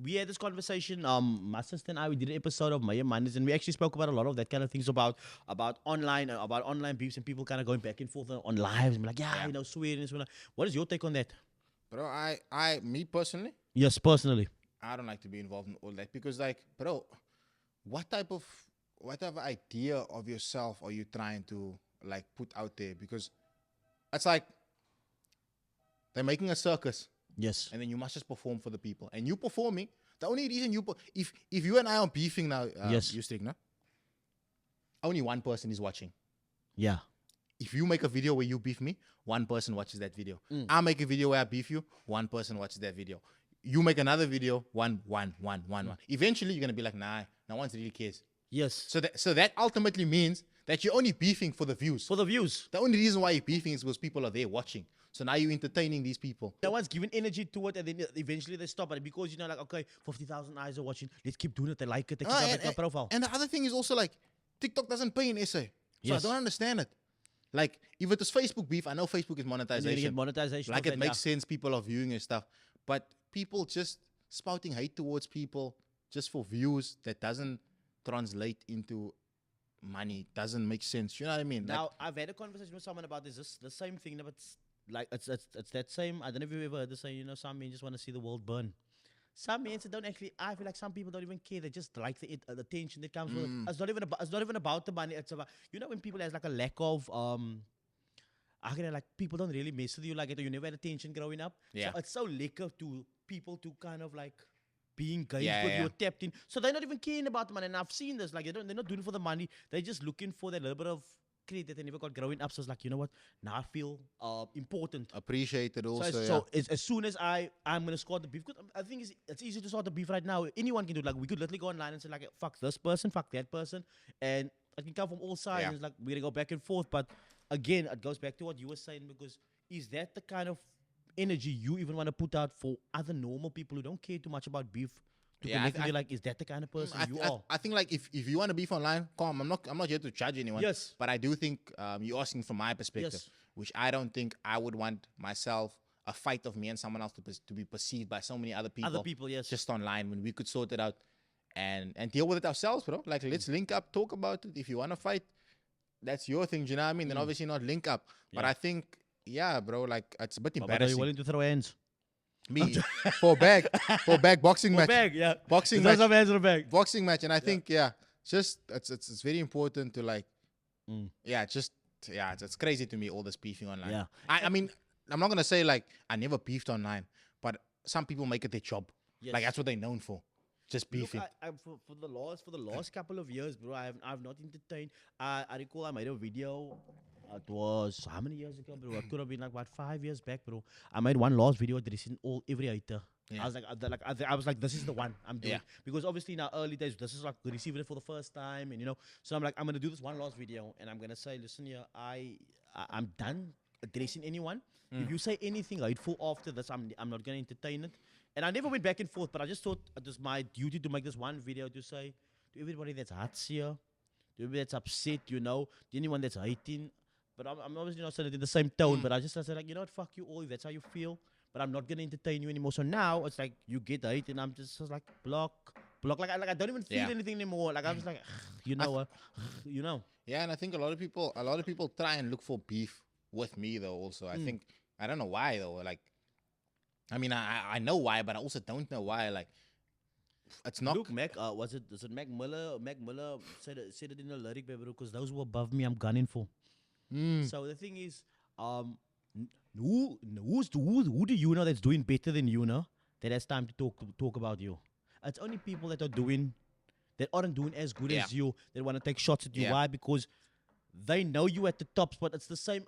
we had this conversation. My sister and I, we did an episode of My Manners, and we actually spoke about a lot of that kind of things about online beefs and people kind of going back and forth on lives and be like, yeah, you know, swearing and so on. What is your take on that? bro, me personally, Yes, personally. I don't like to be involved in all that because, like, bro, what type of idea of yourself are you trying to like put out there? Because it's like they're making a circus, Yes. and then you must just perform for the people. And you performing, the only reason if you and I are beefing now, Yes. you stick, no? Only one person is watching. Yeah. If you make a video where you beef me, one person watches that video. I make a video where I beef you, one person watches that video. You make another video, one. Eventually, you're gonna be like, nah, no one really cares. Yes. So that ultimately means that you're only beefing for the views. For the views. The only reason why you're beefing is because people are there watching. So now you're entertaining these people. No one's giving energy to it, and then eventually they stop it because you know, like, okay, 50,000 eyes are watching. Let's keep doing it. They like it. They keep up their profile. And the other thing is also like TikTok doesn't pay an essay. So Yes. I don't understand it. Like if it was Facebook beef, I know Facebook is And you monetization. get monetization. Like of it that, makes sense, people are viewing and stuff. But people just spouting hate towards people just for views that doesn't translate into money, doesn't make sense. You know what I mean? Now, Like, I've had a conversation with someone about this. The same thing, but it's like it's that same. I don't know if you've ever heard the saying. You know, some men just want to see the world burn. Some men don't actually. I feel like some people don't even care. They just like the attention that comes with it. It's not even about. It's not even about the money. It's about, you know, when people has like a lack of I can like people don't really mess with you like it. Or you never had attention growing up. Yeah. So it's so lekker to people to kind of like be engaged Yeah, with yeah. you, tapped in. So they're not even caring about the money. And I've seen this. Like they're not doing it for the money. They're just looking for that little bit of credit that they never got growing up. So it's like, you know what? Now I feel important. appreciated also. So as soon as I'm gonna score the beef, because I think it's easy to start the beef right now. Anyone can do it. Like we could literally go online and say like, fuck this person, fuck that person, and it can come from all sides. Yeah. And it's like we're gonna go back and forth. But again, it goes back to what you were saying, because is that the kind of energy you even want to put out for other normal people who don't care too much about beef? To Yeah, connect with I- you, like, is that the kind of person you are? I think like if you want to beef online, come. I'm not here to judge anyone. Yes. But I do think you're asking from my perspective, Yes. which I don't think I would want myself a fight of me and someone else to be perceived by so many other people. Other people, yes. Just online when we could sort it out and deal with it ourselves, bro. Like let's link up, talk about it. If you want to fight, that's your thing. Do you know what I mean? Then obviously not link up. But Yeah. I think, yeah, bro. Like it's a bit But are you embarrassing. willing to throw hands? Me for a bag boxing match. Bag, yeah. Boxing Throw match. some hands in the bag. Boxing match, and I think just it's very important to like it's crazy to me all this beefing online. Yeah. I mean I'm not gonna say like I never beefed online, but some people make it their job. Yes. Like that's what they're known for, just Look, beefing. for the last couple of years, bro, I've not entertained. I recall I made a video. It was how many years ago, bro? It could have been like about 5 years back, bro. I made one last video addressing every hater. Yeah. I was like, I was like, this is the one I'm doing. Yeah. Because obviously in our early days, this is like receiving it for the first time, and you know, so I'm like, I'm gonna do this one last video, and I'm gonna say, listen here, I'm done addressing anyone. If you say anything hateful after this, I'm not gonna entertain it. And I never went back and forth, but I just thought it was my duty to make this one video to say to everybody that's heartsier, to everybody that's upset, you know, to anyone that's hating. But I'm obviously not saying it in the same tone, but I just said like, you know what, fuck you all if that's how you feel. But I'm not gonna entertain you anymore. So now it's like you get hate, and I'm just like block. Like I don't even feel Yeah. anything anymore. Like I'm just like, you know what, you know. Yeah, and I think a lot of people try and look for beef with me though. Also, I think I don't know why though. Like, I mean, I know why, but I also don't know why. Like, it's not. Look, Mac, was it Mac Miller? Mac Miller said it in the lyric, baby, because those who are above me, I'm gunning for. So the thing is, who do you know that's doing better than you know that has time to talk about you? It's only people that aren't doing as good as you that want to take shots at you. Yeah. Why? Because they know you at the top spot. It's the same.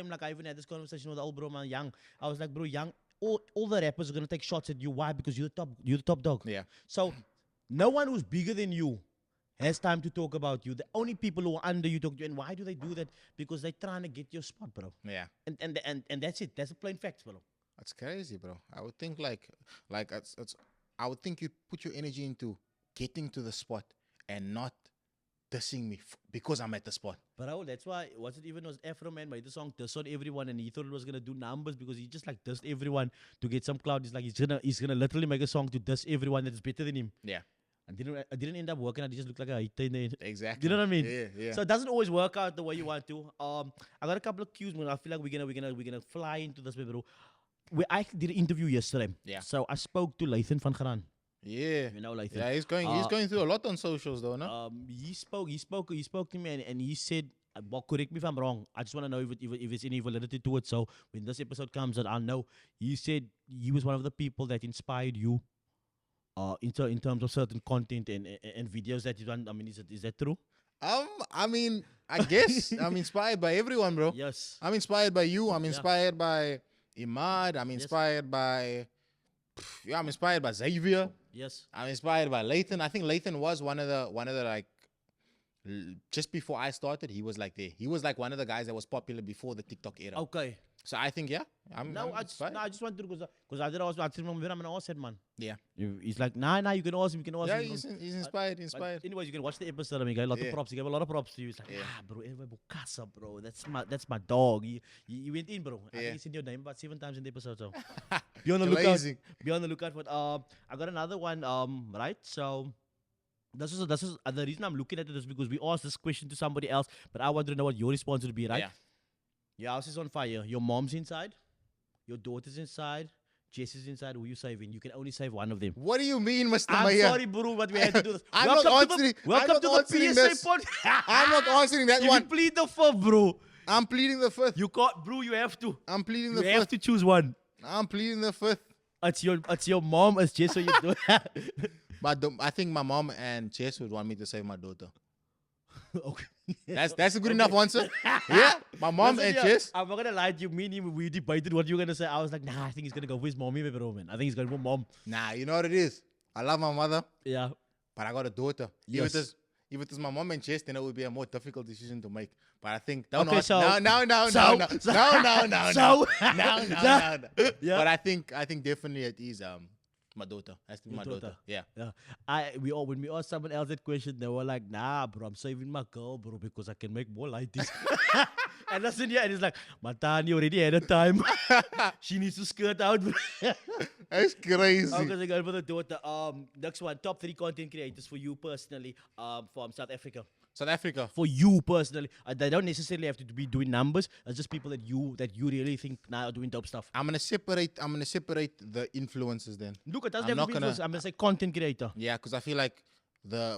Like I even had this conversation with the old bro man Young. I was like, bro, Young, all the rappers are gonna take shots at you. Why? Because you're the top dog. Yeah. So no one who's bigger than you has time to talk about you. The only people who are under you talk to you. And why do they do that? Because they're trying to get your spot, bro. Yeah. And that's it. That's a plain fact, bro. That's crazy, bro. I would think like I would think you'd put your energy into getting to the spot and not dissing me because I'm at the spot. Bro, that's why, was Afro Man made the song Diss on Everyone, and he thought it was gonna do numbers because he just like dissed everyone to get some clout. He's like he's gonna literally make a song to diss everyone that's better than him. Yeah. I didn't end up working. I just looked like a hater in the end. Exactly. You know what I mean? Yeah. So it doesn't always work out the way you want to. I got a couple of cues, man. I feel like we're gonna fly into this, bro. I did an interview yesterday. Yeah. So I spoke to Lathan van Graan. Yeah. You know, Lathan. Yeah, he's going through a lot on socials though, no? He spoke to me and he said, well, correct me if I'm wrong. I just want to know if there's any validity to it. So when this episode comes out, I'll know. He said he was one of the people that inspired you in terms of certain content and videos that you done. I mean, is that true? I mean, I guess I'm inspired by everyone, bro. Yes. I'm inspired by you. I'm inspired by Imad. I'm inspired by I'm inspired by Xavier. Yes. I'm inspired by Lathan. I think Lathan was one of the like just before I started, he was like there. He was like one of the guys that was popular before the TikTok era. Okay. So I think I just wanted to because I remember I'm gonna ask that man. Yeah. He's like, nah, you can ask him, Yeah, he's inspired. Anyways, you can watch the episode. I mean, he gave a lot of props. He gave a lot of props to you. He's like, bro, Ervè Bukasa, bro. That's my dog. He went in, bro. I think he said your name about 7 times in the episode. So be on the lookout. Be on the lookout for it. I got another one. Right. So this is the reason I'm looking at it is because we asked this question to somebody else, but I want to know what your response would be, right? Yeah. Your house is on fire. Your mom's inside. Your daughter's inside. Jess is inside. Who you saving? You can only save one of them. What do you mean, Mr. I'm Maya? sorry, bro, but we had to do this. I'm not answering the PSA this. podcast. I'm not answering that You one. plead the fifth, bro. I'm pleading the fifth. You can't, bro. You have to. I'm pleading the You have fifth. to choose one. I'm pleading the fifth. It's your mom. It's Jess. So you do. But I think my mom and Jess would want me to save my daughter. Okay. That's a good enough answer. Yeah, my mom Listen, and Jess. I'm not gonna lie to you. Me and him, we debated what you were gonna say. I was like, nah, I think he's gonna go for his mommy, bro, man. I think he's gonna go mom. Nah, you know what it is. I love my mother, Yeah. but I got a daughter. Yes. If it is my mom and Jess, then it would be a more difficult decision to make. But I think Okay, no. so- Yeah. Yeah. But I think definitely it is my daughter. Has to be Your my daughter. daughter. Yeah. When we asked someone else that question, they were like, nah, bro, I'm saving my girl, bro, because I can make more like this. And listen here, and it's like, Matani already had a time. She needs to skirt out. That's crazy. I'm gonna go for the daughter. Next one, top 3 content creators for you personally. From South Africa. South Africa. For you personally, they don't necessarily have to be doing numbers. It's just people that you really think now are doing dope stuff. I'm gonna separate the influences then. Look, it doesn't I'm have not to be gonna- influencer. I'm gonna say content creator. Yeah, because I feel like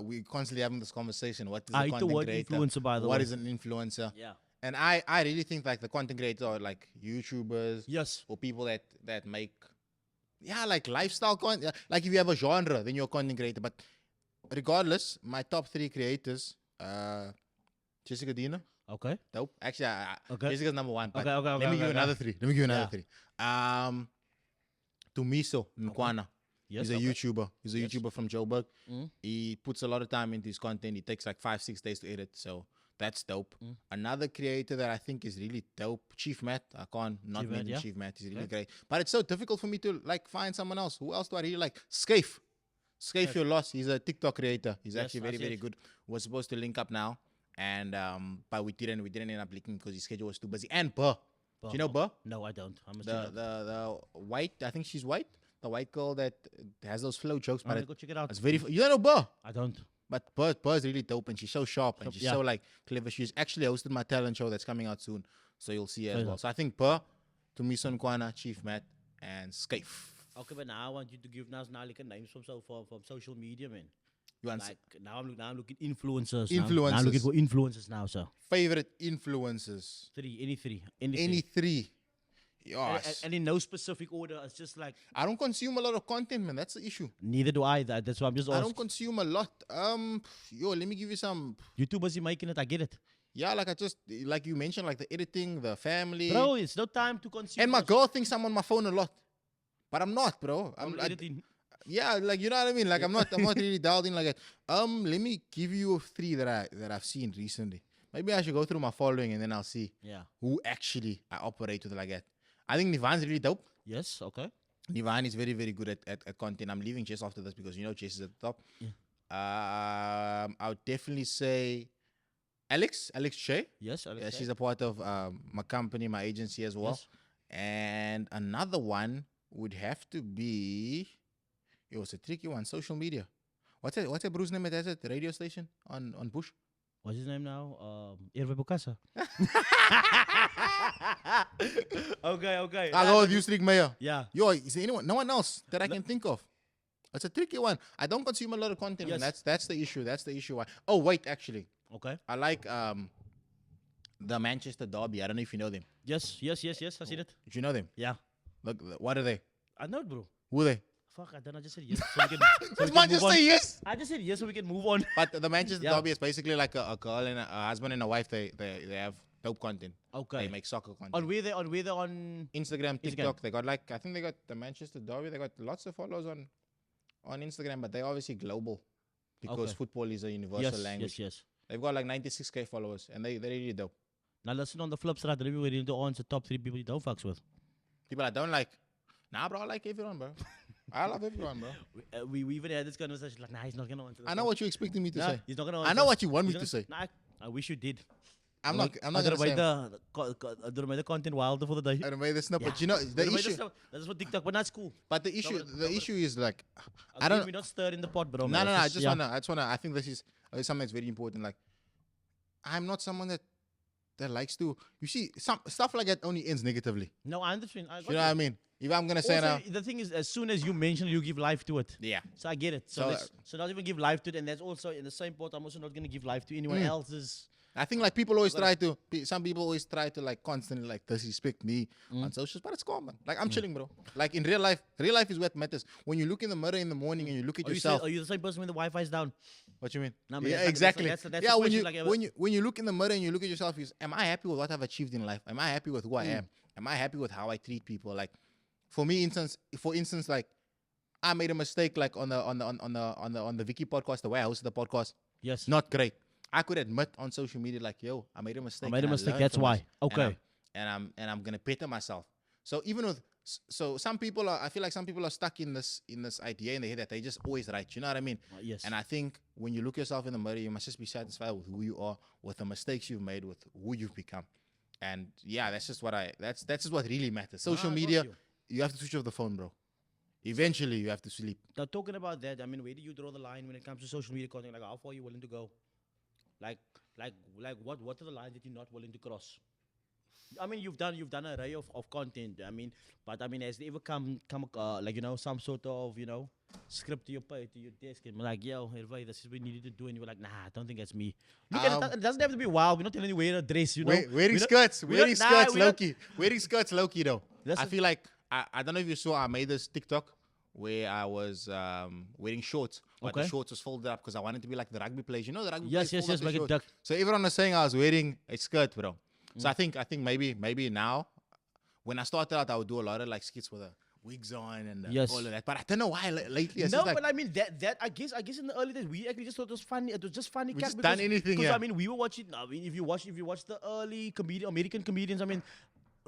we constantly having this conversation. What is I a hate the content word creator? influencer, by the What way. is an influencer? Yeah. And I really think like the content creators are like YouTubers Yes. or people that make like lifestyle content. Like if you have a genre, then you're a content creator. But regardless, my top 3 creators, Jessica Dina, Okay. dope. Actually, Okay. Jessica's number 1. But Okay, let me give you another 3. Let me give you another Yeah. 3. Tumiso Nkwana. Yes. He's a okay. YouTuber. He's a Yes. YouTuber from Joburg. Mm. He puts a lot of time into his content. He takes like 5-6 days to edit. So that's dope. Another creator that I think is really dope, Chief Matt. I can't not Chief Matt, mention yeah. Chief Matt. He's really great. But it's so difficult for me to like find someone else. Who else do I really like? Scaife. Scaife your loss. He's a TikTok creator. He's Yes, actually I very, see very it. good. We're supposed to link up now. And but we didn't end up linking because his schedule was too busy. And Burr. Do you know Burr? No, I don't. I'm The white, I think she's white. The white girl that has those flow jokes, I'm but gonna go check it out. it's very. You don't know Burr, I don't. but Burr's really dope, and she's so sharp and she's Yeah. so like clever. She's actually hosted my talent show that's coming out soon, so you'll see her as Yeah. well. So I think Burr, Tumiso Nkwana, Chief Matt, and Scaife. Okay, but now I want you to give now like names from social media, man. You want Like now I'm looking influencers. Influencers. Now I'm looking for influencers now, sir. favorite influencers? 3, any 3, Any 3? And, Yes. and in no specific order. It's just like I don't consume a lot of content, man. That's the issue. neither do I. That's why I'm just I don't asking. consume a lot. Let me give you some. You're too busy making it. I get it, Yeah, like you mentioned, like the editing, the family. bro. It's no time to consume. And my this. girl thinks I'm on my phone a lot, but I'm not, bro. I'm I, editing. Yeah, like you know what I mean. Like I'm not really dialed in like that. Let me give you 3 that I've seen recently. Maybe I should go through my following and then I'll see who actually I operate with like that. I think Nivan's really dope. Yes, okay. Nivan is very, very good at content. I'm leaving Chess after this because you know Chess is at the top. Yeah. I would definitely say Alex Che. Yes, Alex. She's a part of my company, my agency as well. Yes. And another one would have to be, it's a tricky one, social media. What's that Bruce name at that radio station on Bush? What's his name now? Ervè Bukasa. Okay. I'll go with you, Streak Mayor. Yeah. Yo, is there anyone? No one else that I can think of. It's a tricky one. I don't consume a lot of content. Yes. Man. That's the issue. That's the issue. Oh wait, actually, Okay. I like the Manchester Derby. I don't know if you know them. Yes. I seen it. Do you know them? Yeah. Look, what are they? I know it, bro. Who are they? Fuck, I don't know. I just said yes. So we can, Does Manchester say yes? I just said yes so we can move on. But the Manchester Yeah. Derby is basically like a girl and a husband and a wife. They have dope content. Okay. They make soccer content. On where they on Instagram, TikTok. They got I think they got the Manchester Derby. They got lots of followers on Instagram, but they're obviously global because Okay. football is a universal yes, language. Yes. They've got like 96K followers, and they're really dope. Now listen, on the flip side, we're going to answer top 3 people you don't fucks with. People I don't like. Nah, bro, I like everyone, bro. I love everyone, bro. We even had this conversation like, nah, he's not going to answer this. I know what you're expecting me to say. He's not going to I know what you want me to say. Nah, I wish you did. I'm not I gonna say. made the content wilder for the day. I made this up, but you know the issue. That's for TikTok, but that's cool. But the issue is like, I Again, don't. We're not stirring the pot, bro. No. man. I It's just wanna. I think this is something that's very important. Like, I'm not someone that likes to. You see, some stuff like that only ends negatively. No, I understand. You know what I mean? If I'm gonna say Also, now, the thing is, as soon as you mention it, you give life to it. yeah. So I get it. So not even give life to it, and that's also in the same pot. I'm also not gonna give life to anyone else's. I think like people always try to. Some people always try to like constantly like disrespect me on socials, but it's common. Like I'm chilling, bro. Like in real life is what matters. When you look in the mirror in the morning and you look at yourself. Are you the same person when the Wi-Fi is down? What you mean? No, but Yeah, that's like- exactly. that's the Yeah, when question, you look in the mirror and you look at yourself, am I happy with what I've achieved in life? Am I happy with who I am? Am I happy with how I treat people? Like, for instance, like I made a mistake, like on the Vicky podcast, the way I hosted the podcast. Yes. Not great. I could admit on social media, like, yo, I made a mistake. I made a and mistake. learned That's from why. it. Okay. And I'm gonna better myself. So even with some people I feel like some people are stuck in this idea in their head that they just always right. You know what I mean? Yes. And I think when you look yourself in the mirror, you must just be satisfied with who you are, with the mistakes you've made, with who you've become. And yeah, that's just what really matters. Social I got media, you. you have to switch off the phone, bro. Eventually, you have to sleep. Now, talking about that, I mean, where do you draw the line when it comes to social media content? Like, how far are you willing to go? Like, what are the lines that you're not willing to cross? I mean, you've done an array of content. I mean, but I mean, has there ever come like, you know, some sort of, you know, script to your desk and be like, yo, Ervè, this is what we needed to do, and you were like, nah, I don't think that's me. Look, it doesn't have to be wild. We're not telling you wear a dress, you know. Wearing skirts, wearing skirts, Loki though. I feel like I don't know if you saw. I made this TikTok where I was wearing shorts, but the Okay. shorts was folded up because I wanted to be like the rugby players. You know the rugby Yes, players. yes, fold up like their a shorts. duck. So everyone was saying I was wearing a skirt, bro. So I think maybe now, when I started out, I would do a lot of like skits with wigs on and Yes. all of that. But I don't know why lately. It's No, just like, but I mean that I guess in the early days we actually just thought it was funny. It was just funny. We cat, just done anything, because yeah. I mean we were watching. I mean if you watch the early American comedians, I mean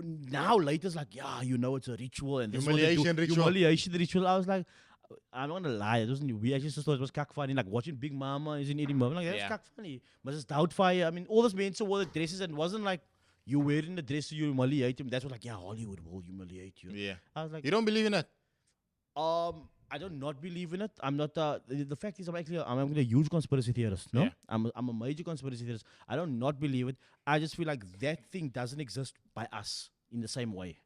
now later it's like, yeah, you know, it's a ritual and this is what they do. Humiliation ritual. Humiliation ritual. I was like, I'm not gonna lie, it wasn't. We actually just thought it was cack funny. Like watching Big Mama is in Edinburgh. Like that's Yeah. cack funny. Mrs. Doubtfire. I mean all those men so wore the dresses and it wasn't like you wearing the dress so you humiliate him. That's what like, yeah, Hollywood will humiliate you. yeah. I was like, You don't believe in it? I do not believe in it. I'm not. The fact is, I'm a huge conspiracy theorist. No, Yeah. I'm a major conspiracy theorist. I don't not believe it. I just feel like that thing doesn't exist by us in the same way.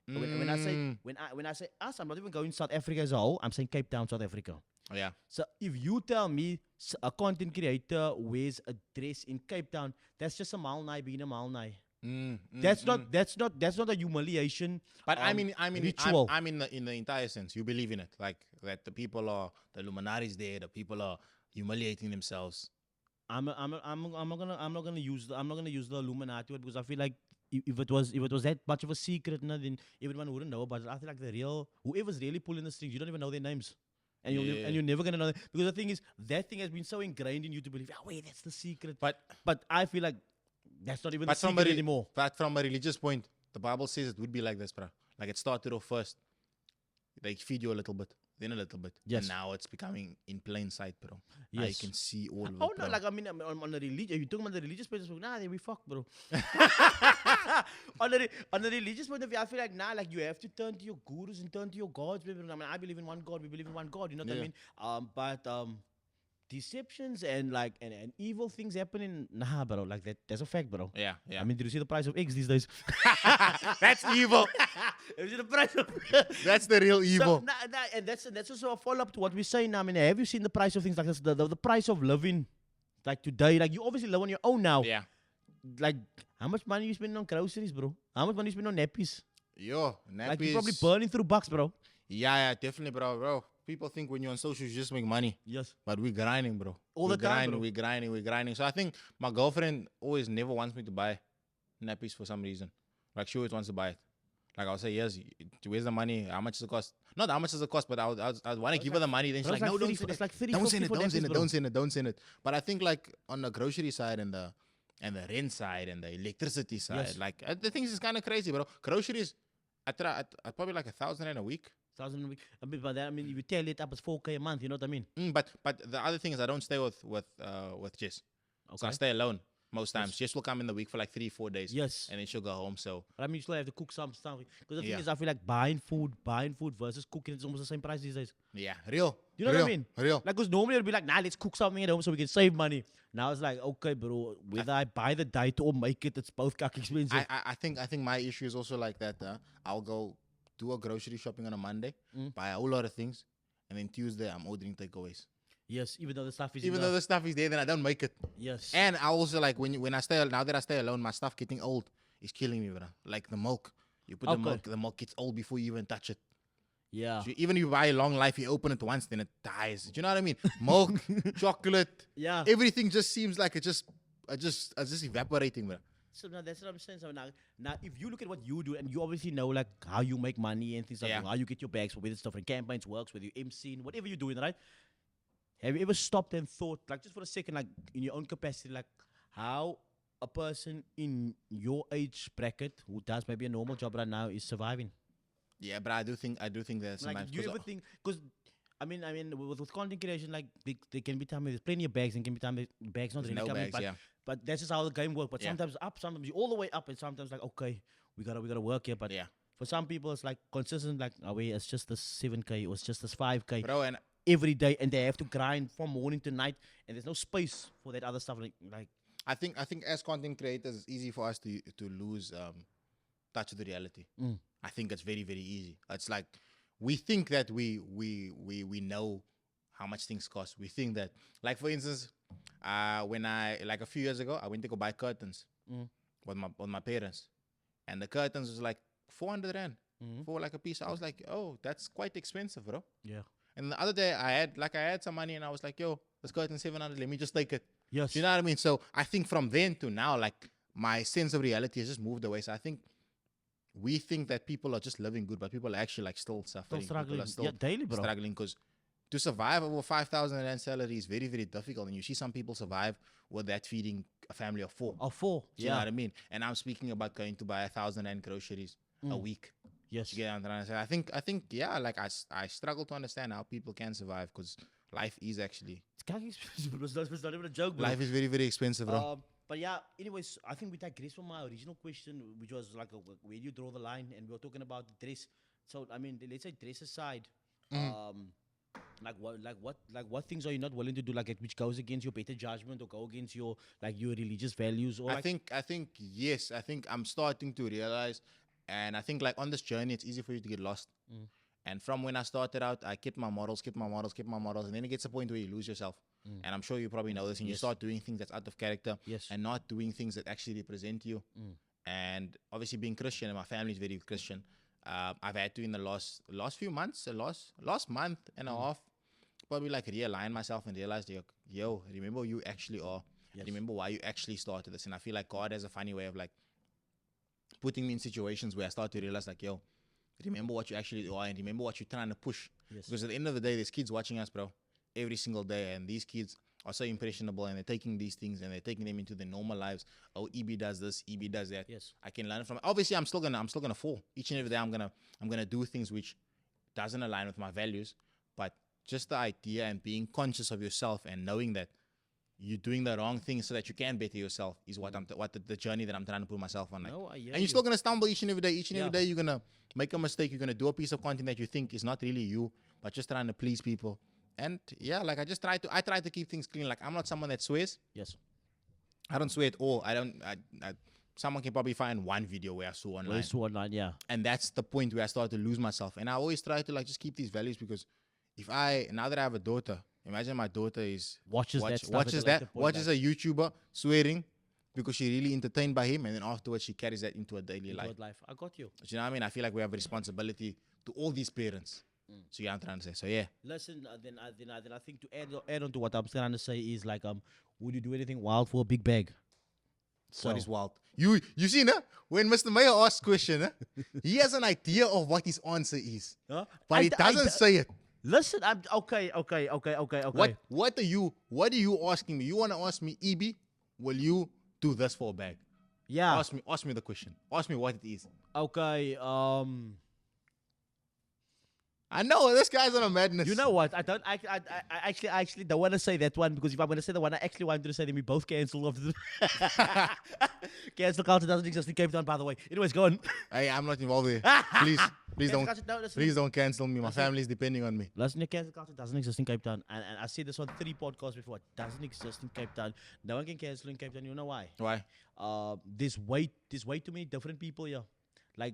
When I say us, I'm not even going South Africa as a whole. I'm saying Cape Town, South Africa. Yeah. So if you tell me a content creator wears a dress in Cape Town, that's just a Malnai being a Malnai. That's not a humiliation. But I mean, ritual. I'm in the entire sense. You believe in it, like that the people are the Illuminati's there. The people are humiliating themselves. I'm not gonna use the Illuminati word because I feel like if it was that much of a secret, then everyone wouldn't know about it. I feel like whoever's really pulling the strings, you don't even know their names. And you're never gonna know that. Because the thing is, that thing has been so ingrained in you to believe, wait, that's the secret. But I feel like that's not even the secret anymore. But from a religious point, the Bible says it would be like this, bro. Like it started off first. They feed you a little bit, then a little bit. Yes. And now it's becoming in plain sight, bro. Yes. Now you can see all of it. Oh, no, bro. like, I mean, on the religion, you're talking about the religious point of view, then we fuck, bro. on the religious point of view, I feel like, like, you have to turn to your gurus and turn to your gods. I mean, I believe in one God, we believe in one God, you know what I mean? But deceptions and, like, and evil things happening, bro, like, that's a fact, bro. Yeah. I mean, did you see the price of eggs these days? That's evil. Did you see the price of That's the real evil. So, and that's also a follow-up to what we're saying now. I mean, have you seen the price of things like this? The price of living, like today, like you obviously live on your own now. Yeah. Like, how much money you spend on groceries, bro? How much money you spend on nappies? Yo, nappies. Like, you're probably burning through bucks, bro. Yeah, definitely, bro. People think when you're on social, you just make money. Yes. But we're grinding, bro. All the time, bro. We're grinding. So I think my girlfriend always never wants me to buy nappies for some reason. Like, she always wants to buy it. Like, I'll say, yes, where's the money? How much does it cost? Not how much does it cost, but I want to give her the money. Then she's like, no, don't send it. It's like 30, Don't send it, nappies, don't send it. But I think, like, on the grocery side and the rent side and the electricity side, Yes. like, the things is kind of crazy, bro. Groceries, I probably like 1,000 Rand a week. 1,000 a week. I mean, but that, I mean, if you tell it up, it's 4K a month. You know what I mean? But the other thing is I don't stay with Jess. Okay. So I stay alone most times. Jess will come in the week for like 3-4 days. Yes. And then she'll go home. So But I mean, you still have to cook some stuff. Because the thing is, I feel like buying food versus cooking is almost the same price these days. yeah, real. You know what I mean? Real. Like, because normally it would be like, let's cook something at home so we can save money. Now it's like, okay, bro, whether I buy the diet or make it, it's both expensive. I think my issue is also like that. I'll go do a grocery shopping on a Monday, buy a whole lot of things, and then Tuesday I'm ordering takeaways. Yes, even though the stuff is Even though the stuff is there, then I don't make it. Yes. And I also like now that I stay alone, my stuff getting old is killing me, bro. Like the milk. You put the milk gets old before you even touch it. Yeah. So even if you buy a long life, you open it once, then it dies. Do you know what I mean? Milk, chocolate, Yeah. everything just seems like it's just evaporating, bro. So now that's what I'm saying. So now if you look at what you do, and you obviously know like how you make money and things like that, how you get your bags, whether it's different campaigns works, whether you MCing, whatever you're doing, right? Have you ever stopped and thought, like just for a second, like in your own capacity, like how a person in your age bracket who does maybe a normal job right now is surviving? Yeah, but I do think that sometimes. Like, do you ever think? Because I mean, with content creation, like they can be time there's plenty of bags and can be time bags not There's really no coming, bags, but that's just how the game works. But Yeah. sometimes up, sometimes you're all the way up, and sometimes like okay, we gotta work here. But Yeah. for some people, it's like consistent. Like it's just this 7K or it's just this 5K Bro, and every day, and they have to grind from morning to night, and there's no space for that other stuff. Like I think as content creators, it's easy for us to lose touch with the reality. I think it's very, very easy. It's like we think that we know how much things cost. We think that, like for instance, when a few years ago, I went to go buy curtains with my parents, and the curtains was like 400 Rand for like a piece. I was like, oh, that's quite expensive, bro. yeah, And the other day I had some money and I was like, yo, this curtain 700. Let me just take it. yes, Do you know what I mean? So I think from then to now, like my sense of reality has just moved away. So I think we think that people are just living good, but people are actually like still suffering. still struggling, People are daily, bro. struggling because to survive over 5,000 Rand salary is very, very difficult. And you see some people survive with that feeding a family of 4. Or 4, Do you know what I mean? And I'm speaking about going to buy 1,000 Rand groceries a week. yes, You get what I'm trying to say? I think, yeah, like I struggle to understand how people can survive because life is actually it's kind of expensive, but it's not even a joke, bro. life is very, very expensive, bro. But yeah, anyways, I think we digress from my original question, which was like, where do you draw the line? And we were talking about the dress. So I mean, let's say dress aside, what things are you not willing to do, like which goes against your better judgment or go against your your religious values? Or I think yes. I think I'm starting to realize, and I think like on this journey, it's easy for you to get lost. And from when I started out, I kept my models, and then it gets a point where you lose yourself. And I'm sure you probably know this, and you start doing things that's out of character, and not doing things that actually represent you. And obviously, being Christian, and my family is very Christian, I've had to in the last few months, last month and a half, probably like realign myself and realize, yo, remember who you actually are. Remember why you actually started this. And I feel like God has a funny way of like putting me in situations where I start to realize like, yo, remember what you actually are and remember what you're trying to push. Yes. Because at the end of the day, there's kids watching us, bro, every single day, and these kids are so impressionable, and they're taking these things and they're taking them into their normal lives. Oh, EB does this, EB does that. Yes. I can learn from it. Obviously, I'm still gonna fall. Each and every day, I'm gonna do things which doesn't align with my values. But just the idea and being conscious of yourself and knowing that you're doing the wrong thing so that you can better yourself is what the journey that I'm trying to put myself on. Like. No, I hear and you're you. still gonna stumble each and every day. Each and every day, you're gonna make a mistake. You're gonna do a piece of content that you think is not really you, but just trying to please people. And yeah, like I try to keep things clean. Like I'm not someone that swears. Yes. I don't swear at all. Someone can probably find one video where I saw online. Yeah. And that's the point where I started to lose myself. And I always try to like just keep these values, because now that I have a daughter, imagine my daughter watches a YouTuber swearing because she really entertained by him, and then afterwards she carries that into her daily life. I got you. Do you know what I mean? I feel like we have a responsibility to all these parents. So yeah, I'm trying to say. So yeah. Listen, then I think to add on to what I'm trying to say is like, would you do anything wild for a big bag? So, what is wild? You see, nah? When Mr. Mayor asks question, he has an idea of what his answer is, but he doesn't say it. Listen, I'm okay. What are you asking me? You want to ask me, EB, will you do this for a bag? Yeah. Ask me the question. Ask me what it is. Okay. I know this guy's on a madness. You know what? I actually don't want to say that one, because if I'm going to say the one I actually wanted to say, then we both cancel off the cancel culture doesn't exist in Cape Town, by the way. Anyways, go on. Hey, I'm not involved there. Please don't cancel me. My family's depending on me. Listen, cancel culture doesn't exist in Cape Town, and I said this on 3 podcasts before. It doesn't exist in Cape Town. No one can cancel in Cape Town. You know why? Why? There's way too many different people here. Like,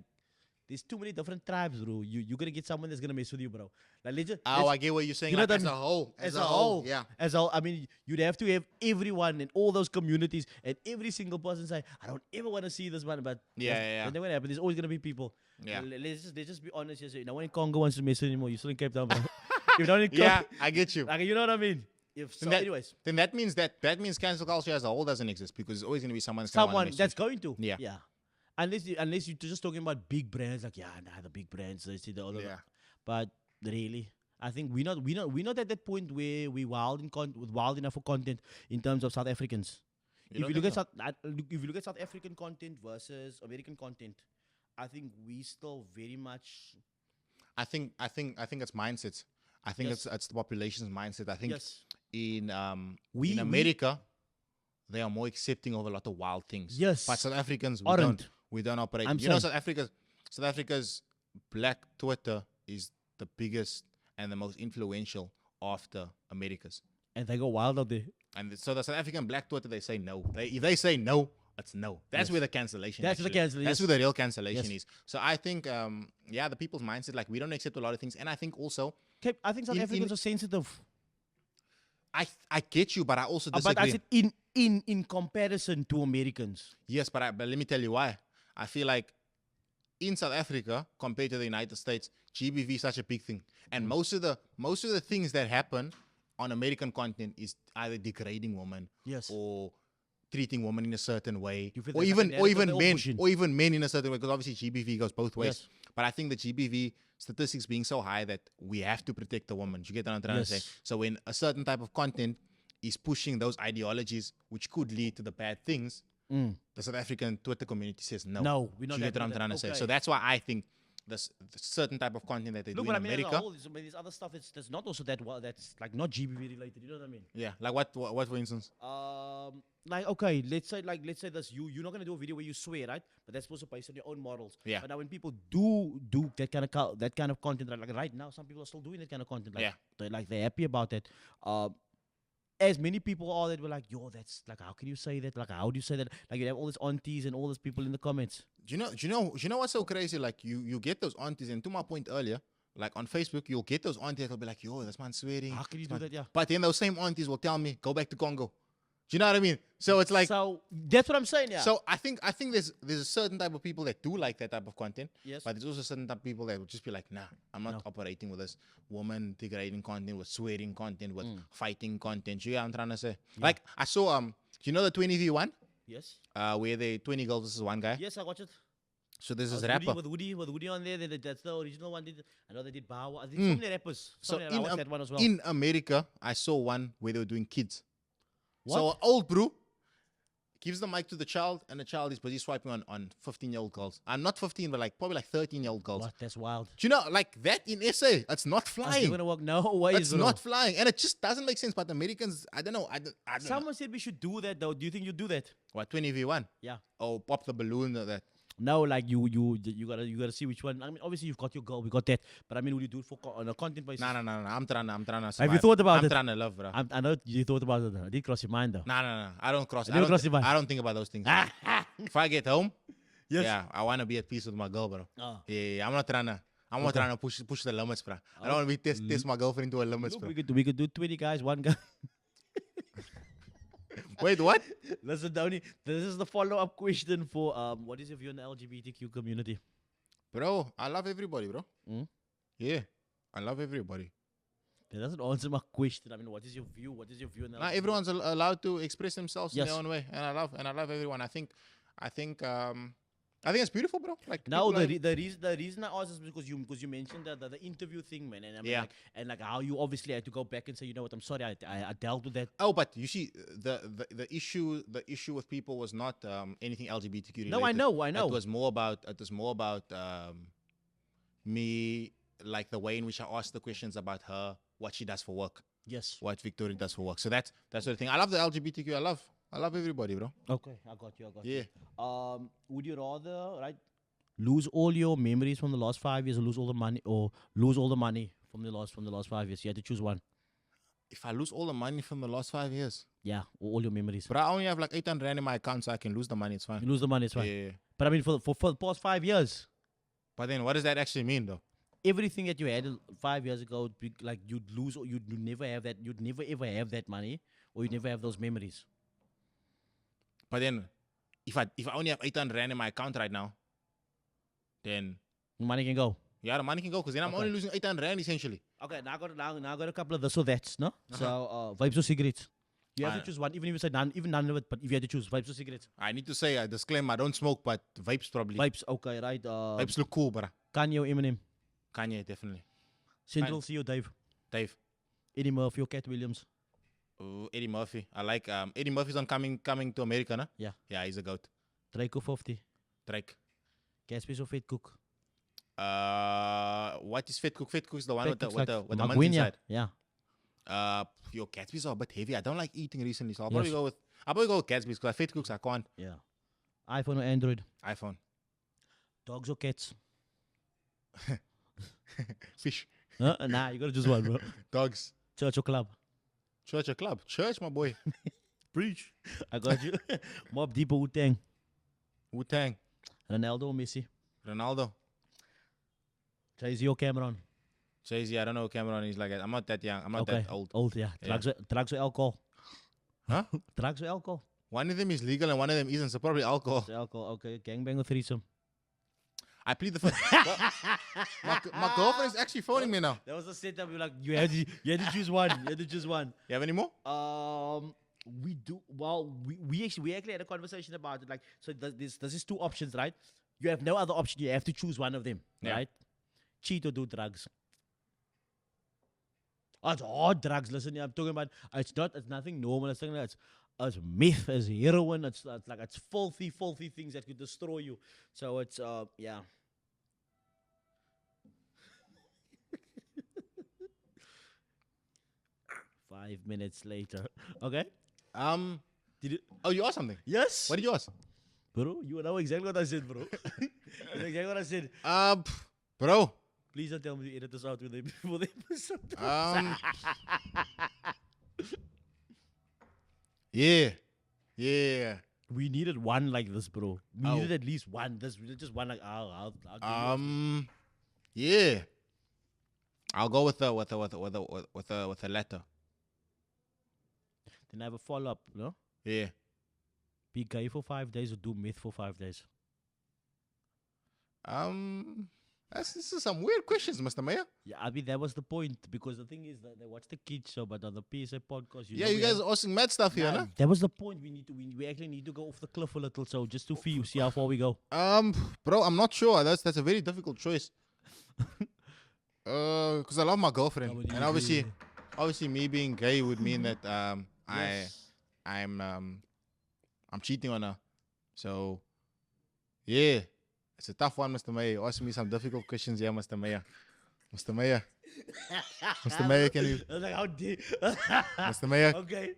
there's too many different tribes, bro. You're gonna get someone that's gonna mess with you, bro. Like, I get what you're saying. You like, as a whole, yeah. As a whole, I mean, you'd have to have everyone in all those communities and every single person say, "I don't ever want to see this man." But yeah. Then what happens? There's always gonna be people. Yeah. Let's just be honest. Here, no one in Congo wants to mess with you anymore. You're still in Cape Town, bro. You don't in yeah, I get you. Like, you know what I mean? Anyways, then that means cancel culture as a whole doesn't exist, because there's always gonna be someone that's going to. Yeah. Unless you're just talking about big brands, like the big brands, they see the other. Yeah. But really, I think we're not at that point where we wild enough for content in terms of South Africans. If you look at South African content versus American content, I think we still very much. I think it's mindsets. I think it's the population's mindset. I think in America, they are more accepting of a lot of wild things. Yes. But South Africans, we don't operate. South Africa's Black Twitter is the biggest and the most influential after America's. And they go wild out there. And so the South African Black Twitter, they say no. If they say no, it's no. That's where the cancellation is. That's where the real cancellation is. So I think, the people's mindset, like, we don't accept a lot of things. And I think also... I think South Africans are sensitive. I get you, but I also disagree. But I said in comparison to Americans. Yes, but let me tell you why. I feel like in South Africa, compared to the United States, GBV is such a big thing. And most of the things that happen on American content is either degrading women, or treating women in a certain way, or even men in a certain way, because obviously GBV goes both ways. Yes. But I think the GBV statistics being so high that we have to protect the woman. You get what I'm trying to say? So when a certain type of content is pushing those ideologies which could lead to the bad things, the South African Twitter community says no. No, we're not. You get what I'm trying to say? So that's why I think the certain type of content that they do in America. There's other stuff that's not also that well. That's like not GBV related. You know what I mean? Yeah. Like what for instance? Like, okay, let's say this. You're not gonna do a video where you swear, right? But that's supposed to be based on your own models. Yeah. But now when people do that kind of content, like right now, some people are still doing that kind of content. Like, they're happy about that. As many people are that were like, yo, that's like, how can you say that? Like, how do you say that? Like, you have all these aunties and all these people in the comments. Do you know what's so crazy? Like, you get those aunties, and to my point earlier, like on Facebook, you'll get those aunties that'll be like, yo, this man's swearing. How can you do that? Yeah. But then those same aunties will tell me, go back to Congo. Do you know what I mean? So it's like, so that's what I'm saying. Yeah. So I think there's a certain type of people that do like that type of content. Yes. But there's also certain type of people that will just be like, nah, I'm not operating with this woman degrading content, with swearing content, with fighting content. You know what I'm trying to say? Yeah. Like I saw the 20v1? Yes. Where they 20 girls versus one guy. Yes, I watched it. So there's this Woody, rapper. with Woody on there. That's the original one. I know they did Bow. I think so many rappers. So I watched that one as well. in America, I saw one where they were doing kids. What? So an old bro gives the mic to the child, and the child is busy swiping on 15-year-old girls. I'm not 15, but like probably like 13-year-old girls. What? That's wild. Do you know, like that in SA, it's not Are flying. you gonna work? No way. It's not flying, and it just doesn't make sense. But Americans, I don't know. I don't know. Someone said we should do that though. Do you think you do that? What, 20v1? Yeah. Oh, pop the balloon or that. No, like you gotta see which one. I mean, obviously you've got your girl, we got that. But I mean, would you do it on a content basis? No. I'm trying to survive. Have you thought about it? I'm trying to love, bro. I know you thought about it. It did cross your mind though. No. I don't cross. didn't cross your mind. I don't think about those things. If I get home, Yes. yeah, I want to be at peace with my girl, bro. Oh. Yeah, I'm not trying to push the limits, bro. I don't want to be test my girlfriend to her limits, Look, bro. we could do 20 guys, one guy. Wait, what? Listen, Downey, this is the follow-up question for what is your view on the LGBTQ community? Bro, I love everybody, bro. Mm? Yeah, I love everybody. That doesn't answer my question. I mean, what is your view? What is your view on the Nah, everyone's allowed to express themselves in Yes. their own way, and I love everyone. I think it's beautiful, bro. Like No, people the reason I asked is because you mentioned the interview thing, man, and I mean, Yeah. like how you obviously had to go back and say, you know what, I'm sorry, I dealt with that. Oh, but you see, the issue with people was not anything LGBTQ related. No, I know. It was more about me, like the way in which I asked the questions about her, what she does for work, Yes. what Victoria does for work. So that's sort of thing. I love the LGBTQ. I love everybody, bro. Okay, I got you. Yeah. Would you rather lose all your memories from the last 5 years, or lose all the money from the last 5 years? You had to choose one. If I lose all the money from the last 5 years, Yeah, or all your memories. but I only have like 800 rand in my account, so I can lose the money. It's fine. You lose the money, it's fine. Yeah. But I mean, for the past 5 years, But then, what does that actually mean, though? everything that you had 5 years ago, like you'd lose, or you'd never have that. You'd never ever have that money, or you'd never have those memories. But then, if I only have 800 rand in my account right now, then Money can go. yeah, the money can go because then I'm only losing 800 rand essentially. Okay, now I got a couple of this or that's, no? So vapes or cigarettes. You have to choose one, even if you say none of it. But if you had to choose vapes or cigarettes, I need to say a disclaimer: I don't smoke, but vapes probably. vapes. Okay, right. Vapes look cool, bruh. Kanye or Eminem, Kanye definitely. Central C or Dave, Dave, Eddie Murphy or Cat Williams. Eddie Murphy. I like Eddie Murphy's on coming to America, nah? Yeah. Yeah, he's a goat. Drake or 50, Drake. Gatsby's or Fat Cook. What is Fat Cook? Fat Cook is the one with the Magwenya. mint inside. Yeah. Your Gatsby's are a bit heavy. I don't like eating recently, so I'll probably go with Gatsby's because Fat Cooks I can't. Yeah. iPhone or Android. iPhone. Dogs or cats. Fish. Nah, you gotta choose one, bro. Dogs. Church or club. Church or club? Church, my boy. Preach. I got you. Mob Deep or Wu-Tang. Wu-Tang. Ronaldo or Messi. Ronaldo. Jay-Z or Cameron. Jay-Z, I don't know Cameron. He's like, I'm not that young. I'm not that old. Old, yeah. Drugs or alcohol. Huh? Drugs or alcohol. One of them is legal and one of them isn't, so probably alcohol. It's alcohol, okay. Gangbang or threesome. I plead the fifth. my girlfriend is actually phoning me now. That was the setup. You had to choose one. You had to choose one. You have any more? We do. Well, we actually had a conversation about it. Like, so there's two options, right? You have no other option. You have to choose one of them, right? Cheat or do drugs. Oh, it's hard drugs. Listen, I'm talking about. It's nothing normal. It's something that's. It's meth, it's heroin. It's filthy things that could destroy you. So it's yeah. Five minutes later. Okay. Did you? Oh, you asked something. Yes. What did you ask? Bro, you know exactly what I said, bro. You know exactly what I said. Bro. Please don't tell me to edit this out before the episode. Yeah. We needed one like this, bro. We needed at least one. Just one like I'll yeah. I'll go with the letter. Then I have a follow up, no? Yeah. Be gay for 5 days or do meth for 5 days. This is some weird questions, Mr. Mayor. Yeah, I mean that was the point because the thing is that they watch the kids show, but on the PSA podcast, Yeah, you guys are asking mad stuff here, nah, no? that was the point. We actually need to go off the cliff a little, so just to see how far we go. Bro, I'm not sure. That's a very difficult choice. Because I love my girlfriend, and obviously, me being gay would mean that I'm cheating on her. So, yeah, it's a tough one, Mr. Mayor. Ask me some difficult questions here, Mr. Mayor. Mr. Mayor, Mr. Mayor, can you? I was like, how deep? Mr. Mayor, Okay,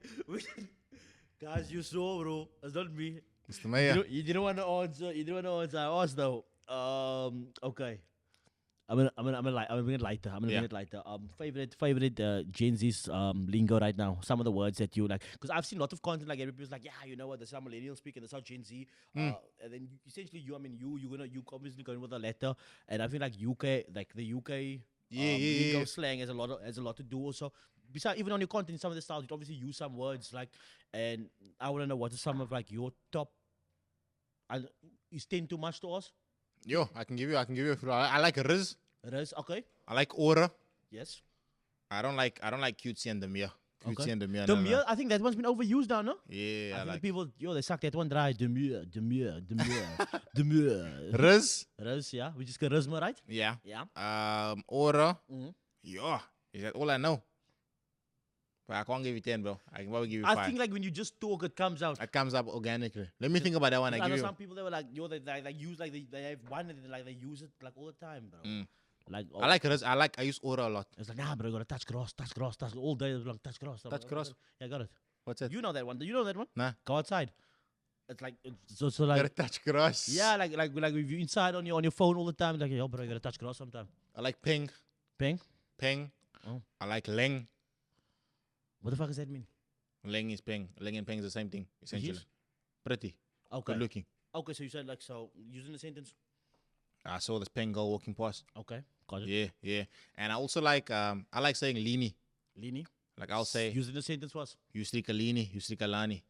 guys, you saw, bro. It's not me. Mr. Mayor. You didn't want to answer. You didn't want to answer. I asked though. Okay. I'm gonna bring it lighter. Favorite Gen Z's lingo right now. Some of the words that you like, because I've seen a lot of content like everybody's like, yeah, you know what, this is how millennials speak and this is how Gen Z. And then essentially you obviously going with a letter, and I feel like the UK lingo slang has a lot to do also. Besides, even on your content, some of the styles you obviously use some words like, and I want to know what are some of like your top. Is 10 too much to us? Yo, I can give you a few. I like Riz. Riz, okay. I like Aura. Yes. I don't like cutesy and Demir. Okay. And Demir. Demir, I think that one's been overused now, no? Yeah, I think the people, they suck that one dry. Demir. Riz. Riz, yeah. We just got Rizma, right? Yeah. Yeah. Aura. Mhm. Yeah. Is that all I know? But I can't give you 10, bro. I can probably give you 5. I think like when you just talk, it comes out. It comes up organically. Let me think about that one. I know some people that were like, they use like they have one and they use it like all the time, bro. Like I like Riz. I use Aura a lot. It's like, nah, bro, you gotta touch cross all day long, touch cross. Touch cross? Yeah, I got it. What's that? You know that one? Do you know that one? Nah. Go outside. It's like so Gotta like touch cross. yeah, like if you're inside on your phone all the time, like yo, bro, you gotta touch cross sometime. I like ping. Ping. Oh. I like leng. What the fuck does that mean? Leng is ping. Leng and ping is the same thing, essentially. Yes. Pretty. Okay. Good looking. Okay, so you said like so using the sentence. I saw this ping girl walking past. Okay, got it. Yeah. And I also like I like saying lini. Lini. Like I'll say Using the sentence was. you strika lini, you strika lani.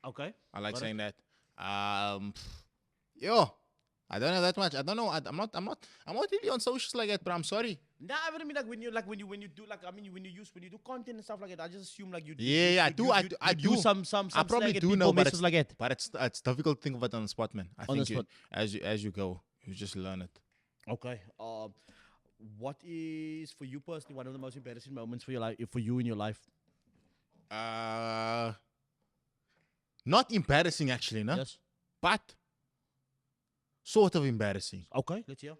Okay. I like got saying that. Yo, I don't know that much. I don't know. I'm not really on socials like that, but I'm sorry. Nah, I mean like when you do like when you do content and stuff like that, I just assume like you. I do. I do. Some I probably slang do and know, people but messes like that. But it's difficult to think of it on the spot, man. I On the think spot. as you go, you just learn it. Okay. What is for you personally one of the most embarrassing moments for you in your life? Not embarrassing actually, no. Yes. But sort of embarrassing. Okay, let's hear.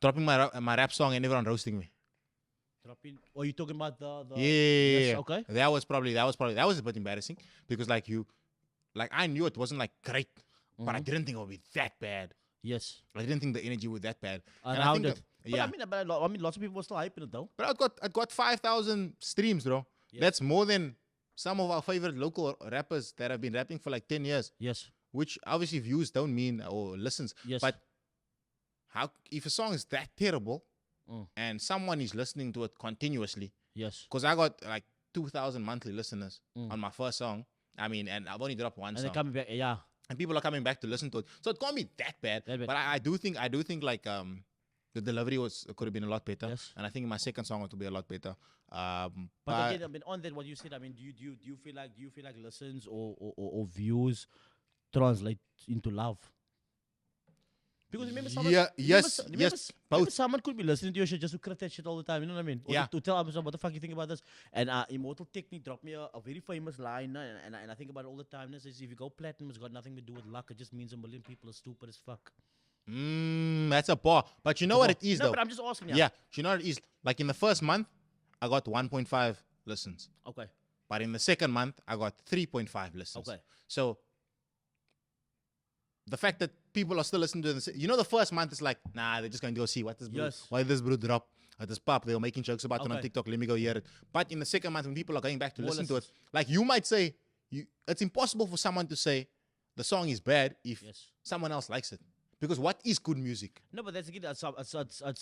Dropping my rap song and everyone roasting me. Are you talking about the Yeah. Yes, okay. That was a bit embarrassing because like I knew it wasn't like great, but I didn't think it would be that bad. Yes. I didn't think the energy was that bad. And I how think did? that- But I mean, lots of people were still hyping it though. But I got 5,000 streams, bro. Yes. That's more than some of our favorite local rappers that have been rapping for like 10 years. Yes. Which obviously views don't mean or listens. Yes. But how if a song is that terrible and someone is listening to it continuously? Yes. Because I got like 2,000 monthly listeners on my first song. I mean, and I've only dropped one And song. they're coming back. Yeah. And people are coming back to listen to it. So it can't be that bad. That bad. But I do think like the delivery could have been a lot better. Yes. And I think in my second song it will be a lot better. But again, I mean, on that, what you said, I mean, do you feel like listens or views translate into love? Because remember, someone, both. Someone could be listening to your shit just to crit that shit all the time. You know what I mean? Or Yeah. To tell someone what the fuck you think about this. And Immortal Technique dropped me a very famous line, and I think about it all the time. This is if you go platinum, it's got nothing to do with luck. It just means a million people are stupid as fuck. That's a bar. But you know what it is, No, though? but I'm just asking. Yeah. You know what it is? Like in the first month, I got 1.5 listens. Okay. But in the second month, I got 3.5 listens. Okay. So the fact that people are still listening to this, the first month is like, nah, they're just going to go see what this bro, Yes. why this bro drop at this pop. They were making jokes about it on Okay. TikTok. Let me go hear it. But in the second month, when people are going back to More listen to it, listens. like you might say, it's impossible for someone to say the song is bad if Yes. someone else likes it. Because what is good music? No, but that's again, it's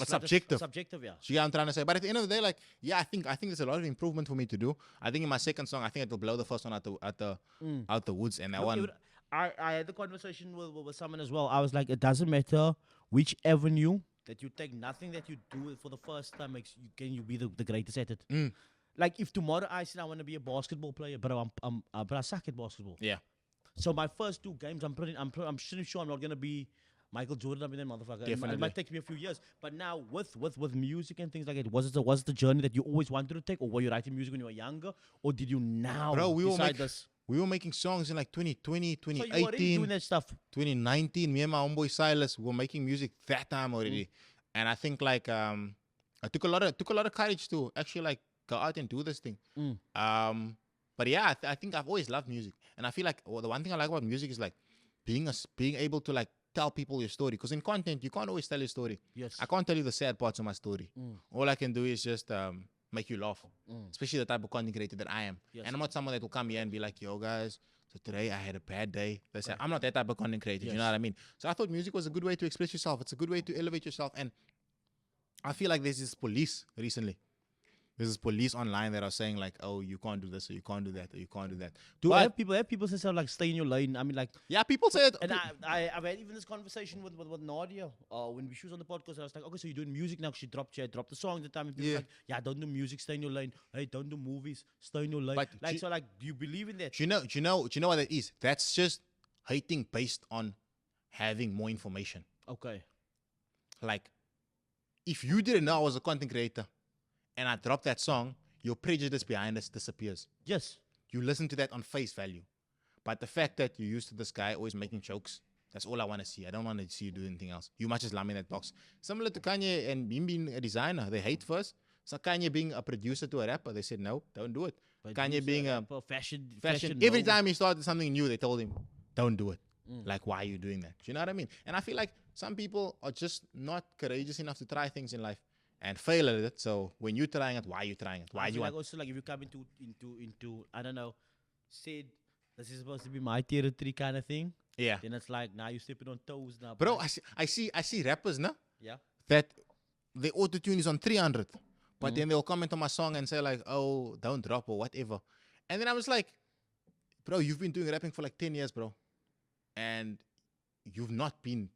subjective. Subjective, yeah. So yeah, I'm trying to say. But at the end of the day, like, yeah, I think there's a lot of improvement for me to do. I think in my second song, I think it will blow the first one out the woods, and that Look, one. I had the conversation with someone as well. I was like, it doesn't matter which avenue that you take nothing that you do for the first time makes you can you be the greatest at it. Mm. Like if tomorrow I said I want to be a basketball player, but but I suck at basketball. Yeah. So my first 2 games, I'm pretty sure I'm not gonna be Michael Jordan. I mean, that motherfucker. Definitely. It might take me a few years, but now with music and things like that, was it the journey that you always wanted to take, or were you writing music when you were younger, or did you now Bro, decide this? we were making songs in like 2020, So you were already 2018, doing that stuff. 2019. Me and my homeboy Silas were making music that time already. And I think like I took a lot of courage to actually like go out and do this thing. But yeah, I think I've always loved music, and I feel like the one thing I like about music is like being able to like tell people your story. Because in content, you can't always tell your story. Yes. I can't tell you the sad parts of my story. All I can do is just make you laugh, especially the type of content creator that I am. Yes. And I'm not someone that will come here and be like, yo guys, so today I had a bad day. I'm not that type of content creator. You know what I mean? So I thought music was a good way to express yourself. It's a good way to elevate yourself. And I feel like there's this police recently. There's this police online that are saying like, oh, you can't do this, or you can't do that, or you can't do that. Have people say stuff like stay in your lane? I mean, like, yeah, people say it. and I've had even this conversation with Nadia when she was on the podcast. I was like, okay, so you're doing music now. She dropped the song at the time. And people like, yeah, don't do music, stay in your lane. Hey, don't do movies, stay in your lane. But like, so like, do you believe in that? Do you know what that is? That's just hating based on having more information. Okay. Like, if you didn't know I was a content creator and I dropped that song, your prejudice behind us disappears. Yes. You listen to that on face value. But the fact that you're used to this guy always making jokes, that's all I want to see. I don't want to see you do anything else. You must just lump in that box. Similar to Kanye and him being a designer. They hate first. So Kanye being a producer to a rapper, they said, no, don't do it. But Kanye being a fashion. every time he started something new, they told him, don't do it. Like, why are you doing that? Do you know what I mean? And I feel like some people are just not courageous enough to try things in life and fail at it. So when you're trying it, why are you trying it? Why do you like want? also like if you come into I don't know, said this is supposed to be my territory kind of thing. Yeah, Then it's like now you're stepping on toes now, bro. I see rappers now Yeah. that the auto tune is on 300, but then they'll comment on my song and say like, oh, don't drop or whatever. And then I was like, bro, you've been doing rapping for like 10 years, bro, and you've not been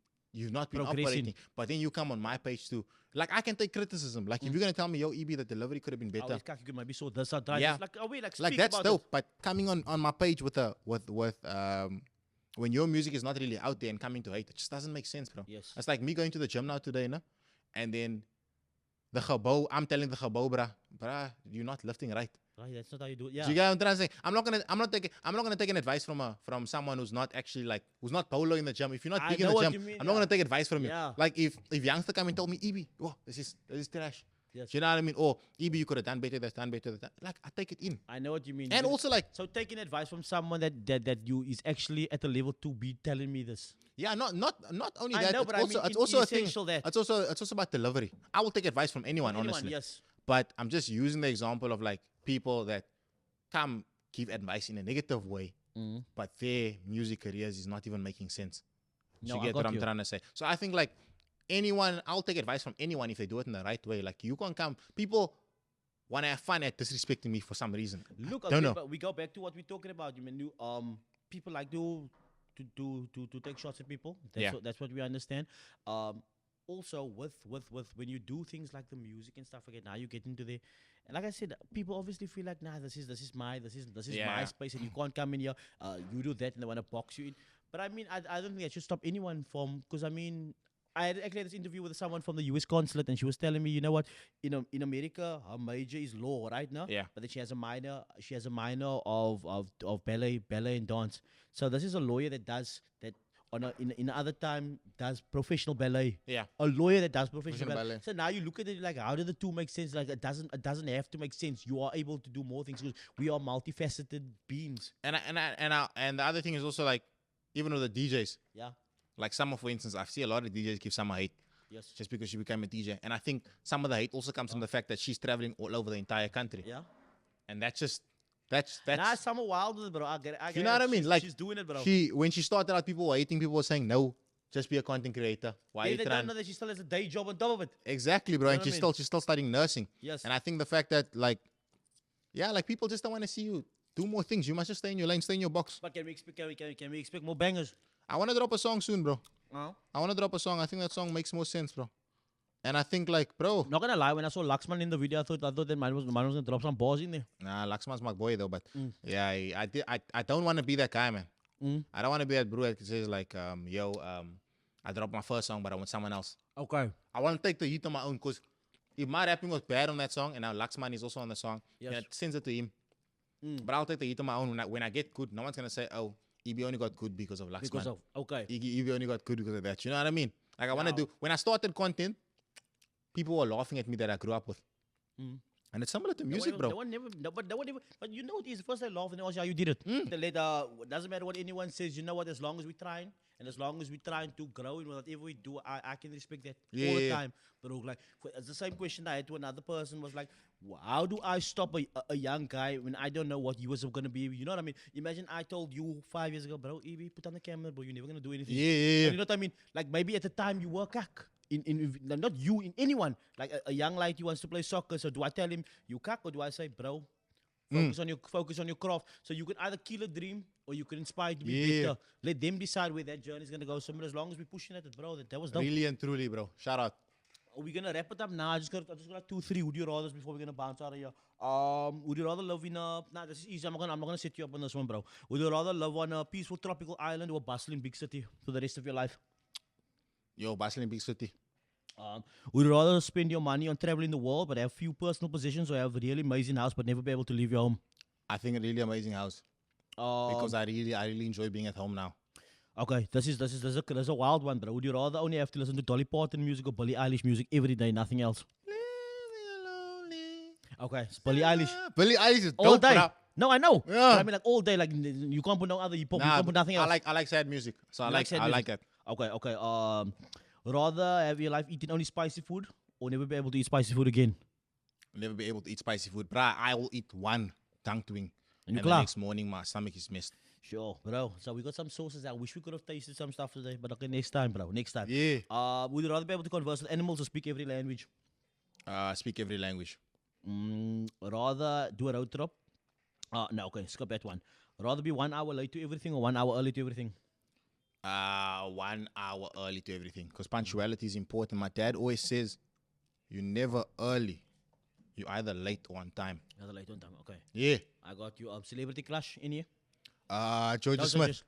operating. But then you come on my page too. Like, I can take criticism. Like, if you're gonna tell me, yo, EB, the delivery could have been better. You could maybe so this or Yeah. Like, oh wait, Like, that's dope. But coming on my page with when your music is not really out there and coming to hate, it just doesn't make sense, bro. Yes. It's like me going to the gym now today, no? And then I'm telling the khabo, bruh, you're not lifting right. Right, that's not how you do it. Yeah. Do you get what I'm trying to say? I'm not gonna take an advice from someone who's not actually like who's not polo in the gym. If you're not I big in know the what gym, you mean, I'm not gonna take advice from you. Yeah. Like if youngster come and told me, EB, oh, this is trash. Yes. Do you know what I mean? Or EB, you could have done better. That's done better. Like, I take it in. I know what you mean. And also like, so taking advice from someone that you is actually at the level to be telling me this. yeah, not only I that. know, It's but I also mean, it's also a thing. essential that- It's also about delivery. I will take advice from anyone, honestly. Yes. But I'm just using the example of like people that come give advice in a negative way, but their music careers is not even making sense. No, You I get what got I'm you. trying to say? So I think like I'll take advice from anyone if they do it in the right way. Like, you can't come. People want to have fun at disrespecting me for some reason. Look, Don't know. but we go back to what we're talking about. You mean people like to take shots at people. That's what we understand. Also with when you do things like the music and stuff again, now you get into the, and like I said, people obviously feel like, nah, this is my Yeah. space, and you can't come in here. You do that, and they want to box you in. But I mean, I don't think that should stop anyone from, because I mean, I had actually had this interview with someone from the U.S. consulate, and she was telling me, you know what, in America, her major is law, right now. Yeah. But then she has a minor of ballet and dance. So this is a lawyer that does that in other time does professional ballet. Yeah. A lawyer that does professional Professional ballet. ballet. So now you look at it like, how do the two make sense? Like, it doesn't have to make sense. You are able to do more things because we are multifaceted beings. And the other thing is also like, even with the DJs, Yeah. like for instance, I see a lot of DJs give some hate Yes. just because she became a DJ. And I think some of the hate also comes from the fact that she's traveling all over the entire country. Yeah. And that's Nah, Summer Wild with it, bro. I get it. you know what I mean? Like, she's doing it, bro. when she started out, people were hating. People were saying, no, just be a content creator. Why are They you don't trying? know that she still has a day job on top of it. Exactly, bro. You And know she's what I still studying nursing. Yes. And I think the fact that like, yeah, like people just don't want to see you do more things. You must just stay in your lane, stay in your box. But can we expect more bangers? I want to drop a song soon, bro. Uh-huh. I want to drop a song. I think that song makes more sense, bro. And I think like, bro, Not gonna lie, when I saw Laxman in the video, I thought that man was gonna drop some balls in there. nah, Laxman's my boy though. But yeah, I don't want to be that guy, man. I don't want to be that bro that says like, I dropped my first song, but I want someone else. Okay. I want to take the heat on my own because if my rapping was bad on that song, and now Laxman is also on the song, Yes. yeah, sends it to him. But I'll take the heat on my own. When I get good, no one's gonna say, "Oh, EB only got good because of Laxman." Because of okay. EB only got good because of that. You know what I mean? Like I want to do. When I started content, people were laughing at me that I grew up with, and it's similar to music, bro. But you know, it's the first time laugh and they ask you how you did it. The later, doesn't matter what anyone says. You know what? As long as we're trying, and as long as we're trying to grow in whatever we do, I can respect that all the time. But like, it's the same question I had to another person was like, how do I stop a young guy when I don't know what he was going to be? You know what I mean? Imagine I told you 5 years ago, bro, Evie, put on the camera, bro. You're never going to do anything. Yeah. And you know what I mean? Like maybe at the time you were cack. In not you, in anyone. Like a young lad, he wants to play soccer. So do I tell him you cack or do I say, bro, focus on your craft? So you can either kill a dream or you can inspire to be better. Let them decide where that journey is gonna go. So as long as we're pushing at it, bro, that was dope. Really and truly, bro. Shout out. Are we gonna wrap it up now? I just got 2-3. Would you rather before we're gonna bounce out of here? Would you rather live in a this is easy. I'm not gonna set you up on this one, bro. Would you rather live on a peaceful tropical island or a bustling big city for the rest of your life? Yo, bustling big city. Would you rather spend your money on traveling the world but have few personal possessions or have a really amazing house but never be able to leave your home? I think a really amazing house because I really enjoy being at home now. Okay, this is a wild one, bro. Would you rather only have to listen to Dolly Parton music or Billie Eilish music every day, nothing else? Okay, it's Billie Eilish. Billie Eilish is All dope, day. bro. No, I know. Yeah. But I mean, like all day, like you can't put no other hip hop. You can't put nothing else. I like sad music, so I sad like music. it. Okay. Rather have your life eating only spicy food or never be able to eat spicy food again? Never be able to eat spicy food, bro. I will eat one tongue twing, And the klaar? next morning my stomach is messed. Sure, bro. So we got some sauces. I wish we could have tasted some stuff today, but okay, next time, bro. Next time. Yeah. Would you rather be able to converse with animals or speak every language? Speak every language. Rather do a road trip. No, okay, skip that one. Rather be 1 hour late to everything or 1 hour early to everything? 1 hour early to everything because punctuality is important. My dad always says, "You never early. You either late or on time." Rather late on time. Okay. Yeah. I got you. Celebrity crush in here. Georgia No, Smith.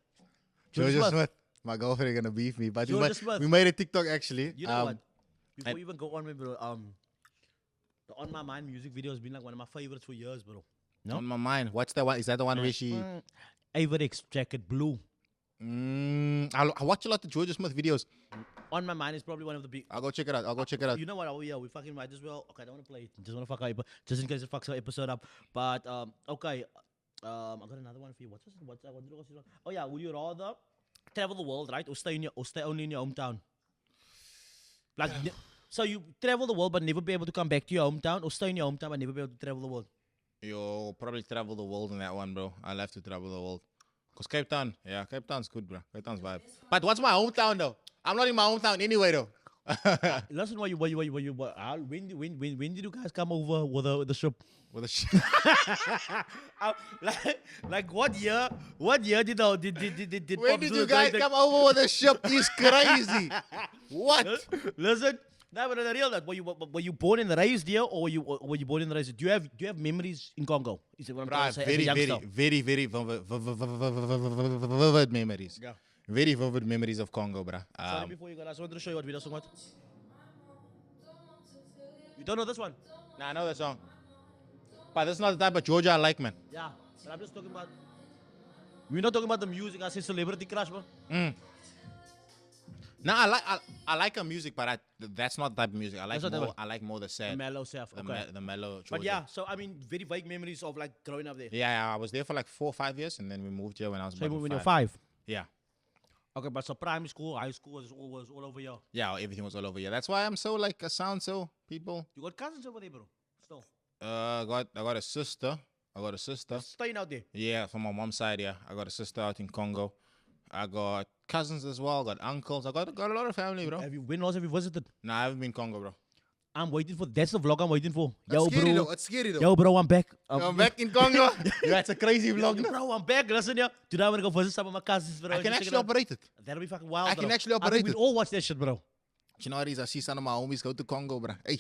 Georgia Smith. My girlfriend gonna beef me, but Georgia Smith. we made a TikTok actually. You know what? Before we even go on, bro, the On My Mind music video has been like one of my favorites for years, bro. No? On My Mind. What's that one? Is that the one where she? Averex jacket blue. I watch a lot of Georgia Smith videos. On My Mind is probably one of the big. I'll go check it out. You know what? Oh yeah, we fucking might as well. Okay, I don't want to play it. Just want to fuck up, just in case it fucks our episode up. But okay, I got another one for you. What did I say? Oh yeah, would you rather travel the world, right, or stay only in your hometown? Like, so you travel the world but never be able to come back to your hometown, or stay in your hometown but never be able to travel the world? You'll probably travel the world in that one, bro. I'll have to travel the world. Because Cape Town's good, bro. Cape Town's vibe. But what's my hometown, though? I'm not in my hometown anyway, though. Listen, when did you guys come over with the ship? With a like what year? What year did When did you guys come over with a ship? Is crazy. What? Listen. No, but the real that were you born and raised here, or were you born and raised? Do you have memories in Congo? Is it what I'm trying to say? Very vivid memories. Yeah. Very vivid memories of Congo, bruh. Sorry, before you go, I just wanted to show you what video song was. You don't know this one? Nah, I know that song. But that's not the type of Georgia I like, man. Yeah, but I'm just talking about. We're not talking about the music. I say celebrity crush, bro. No, I like her music, but that's not the type of music. I like more the sad, The mellow self. Okay. the mellow. Georgia. But yeah, so I mean, very vague memories of like growing up there. Yeah, I was there for like 4 or 5 years, and then we moved here when I was So about when you're 5. 5. Yeah. Okay, but so primary school, high school was all over here. Yeah, everything was all over here. That's why I'm so like a sound so people. You got cousins over there, bro? Still. I got a sister. Staying out there. Yeah, from my mom's side. Yeah, I got a sister out in Congo. I got cousins as well. Got uncles. I got a lot of family, bro. When else have you visited? Nah, I haven't been Congo, bro. I'm waiting for. That's the vlog I'm waiting for. That's scary though. It's scary though. Yo, bro, I'm back. I'm back in Congo. Yeah, it's a crazy vlog. Yo, bro, I'm back. Listen, yeah. Today I'm gonna go visit some of my cousins, bro. I can actually operate it. That'll be fucking wild. I can bro. actually I operate think it. we all watch that shit, bro. You know what it is? I see some of my homies go to Congo, bro. Hey,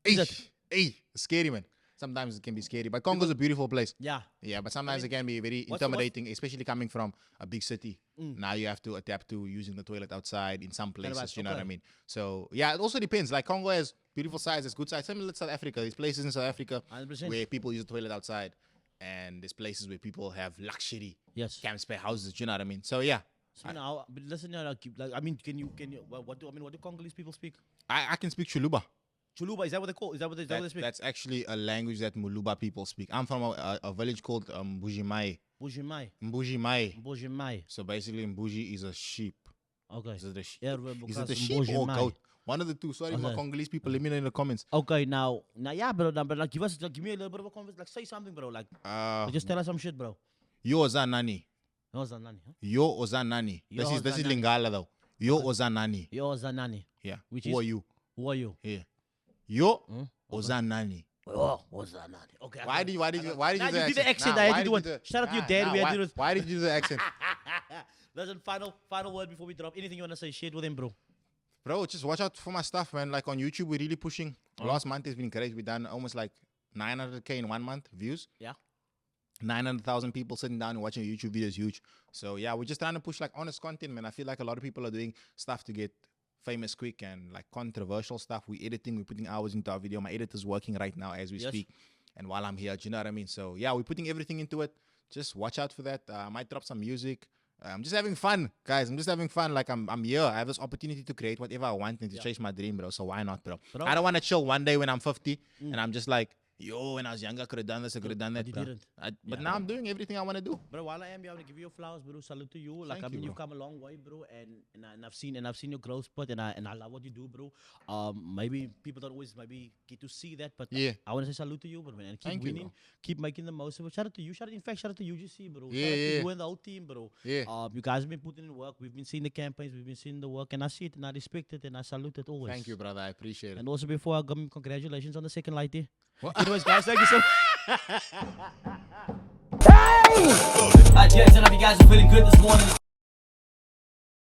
Is it? it's scary, man. Sometimes it can be scary, but Congo's a beautiful place. Yeah. Yeah, but sometimes it can be very intimidating, especially coming from a big city. Now you have to adapt to using the toilet outside in some places, you know what I mean? So, yeah, it also depends. Like, Congo has beautiful sides, has good sides. Similar to South Africa. There's places in South Africa 100%. where people use the toilet outside, and there's places where people have luxury Yes. camp spare houses, you know what I mean? So, yeah, So now, but listen, like, I mean, can you, what do Congolese people speak? I can speak Chuluba. Chuluba, is that what they call? Is that what they speak? That's actually a language that Muluba people speak. I'm from a village called Mbujimai. Bujimai. Mbujimai. Bujimai. So basically, Mbuji is a sheep. Okay. Is it a Ervè Is it Bukasa, a sheep or Bujimai. goat? One of the two. Sorry, my Okay. Congolese people. Let me know in the comments. Okay, now, yeah, bro. But like, give me a little bit of a conversation. Like, say something, bro. Like, just tell us some shit, bro. Yo Ozanani. Yo Zanani, huh? Yo Ozanani. Yo This is Ozanani. Lingala though. Yo Ozanani. Yo Zanani. Yeah. Which Who is- are you? Who are you? Yeah. Yo Hmm? Ozanani. Oh, Zanani. Okay. Why did you Nah, do the you did the accent. Nah, I had why to do did you it. Shout out to your dad. We had to do it. Why did you do the accent? Listen, final word before we drop. Anything you want to say? Shit with him, bro. Bro, just watch out for my stuff, man. Like on YouTube, we're really pushing. Last month has been great. We done almost like 900K in 1 month views. Yeah. 900,000 people sitting down and watching a YouTube video is huge. So yeah, we're just trying to push like honest content, man. I feel like a lot of people are doing stuff to get famous quick and like controversial stuff. We're editing, we're putting hours into our video. My editor's working right now as we Yes. speak. And while I'm here, do you know what I mean? So yeah, we're putting everything into it. Just watch out for that. I might drop some music. I'm just having fun, guys. I'm just having fun. Like I'm here. I have this opportunity to create whatever I want and to chase my dream, bro. So why not, bro? I don't want to chill one day when I'm 50 and I'm just like, yo, when I was younger, I could have done this, I could have done that. you Bro. didn't. But now I'm doing everything I want to do. Bro, while I am here, I want to give you your flowers, bro. Salute to you. Like, Thank I mean, you, you've bro. come a long way, bro. And I've seen your growth spurt, and I love what you do, bro. Maybe people don't always maybe get to see that, but Yeah. I want to say salute to you, bro, man. And keep Thank you, winning, bro. keep making the most of it. Shout out to you. In fact, shout out to UGC, bro. Yeah, Shout out to yeah. you and the whole team, bro. Yeah. You guys have been putting in work. We've been seeing the campaigns. We've been seeing the work, and I see it, and I respect it, and I salute it always. Thank you, brother. I appreciate it. And also, before I go, congratulations on the second light here. What? Anyways, guys, thank you so much. I just don't know if you guys are feeling good this morning.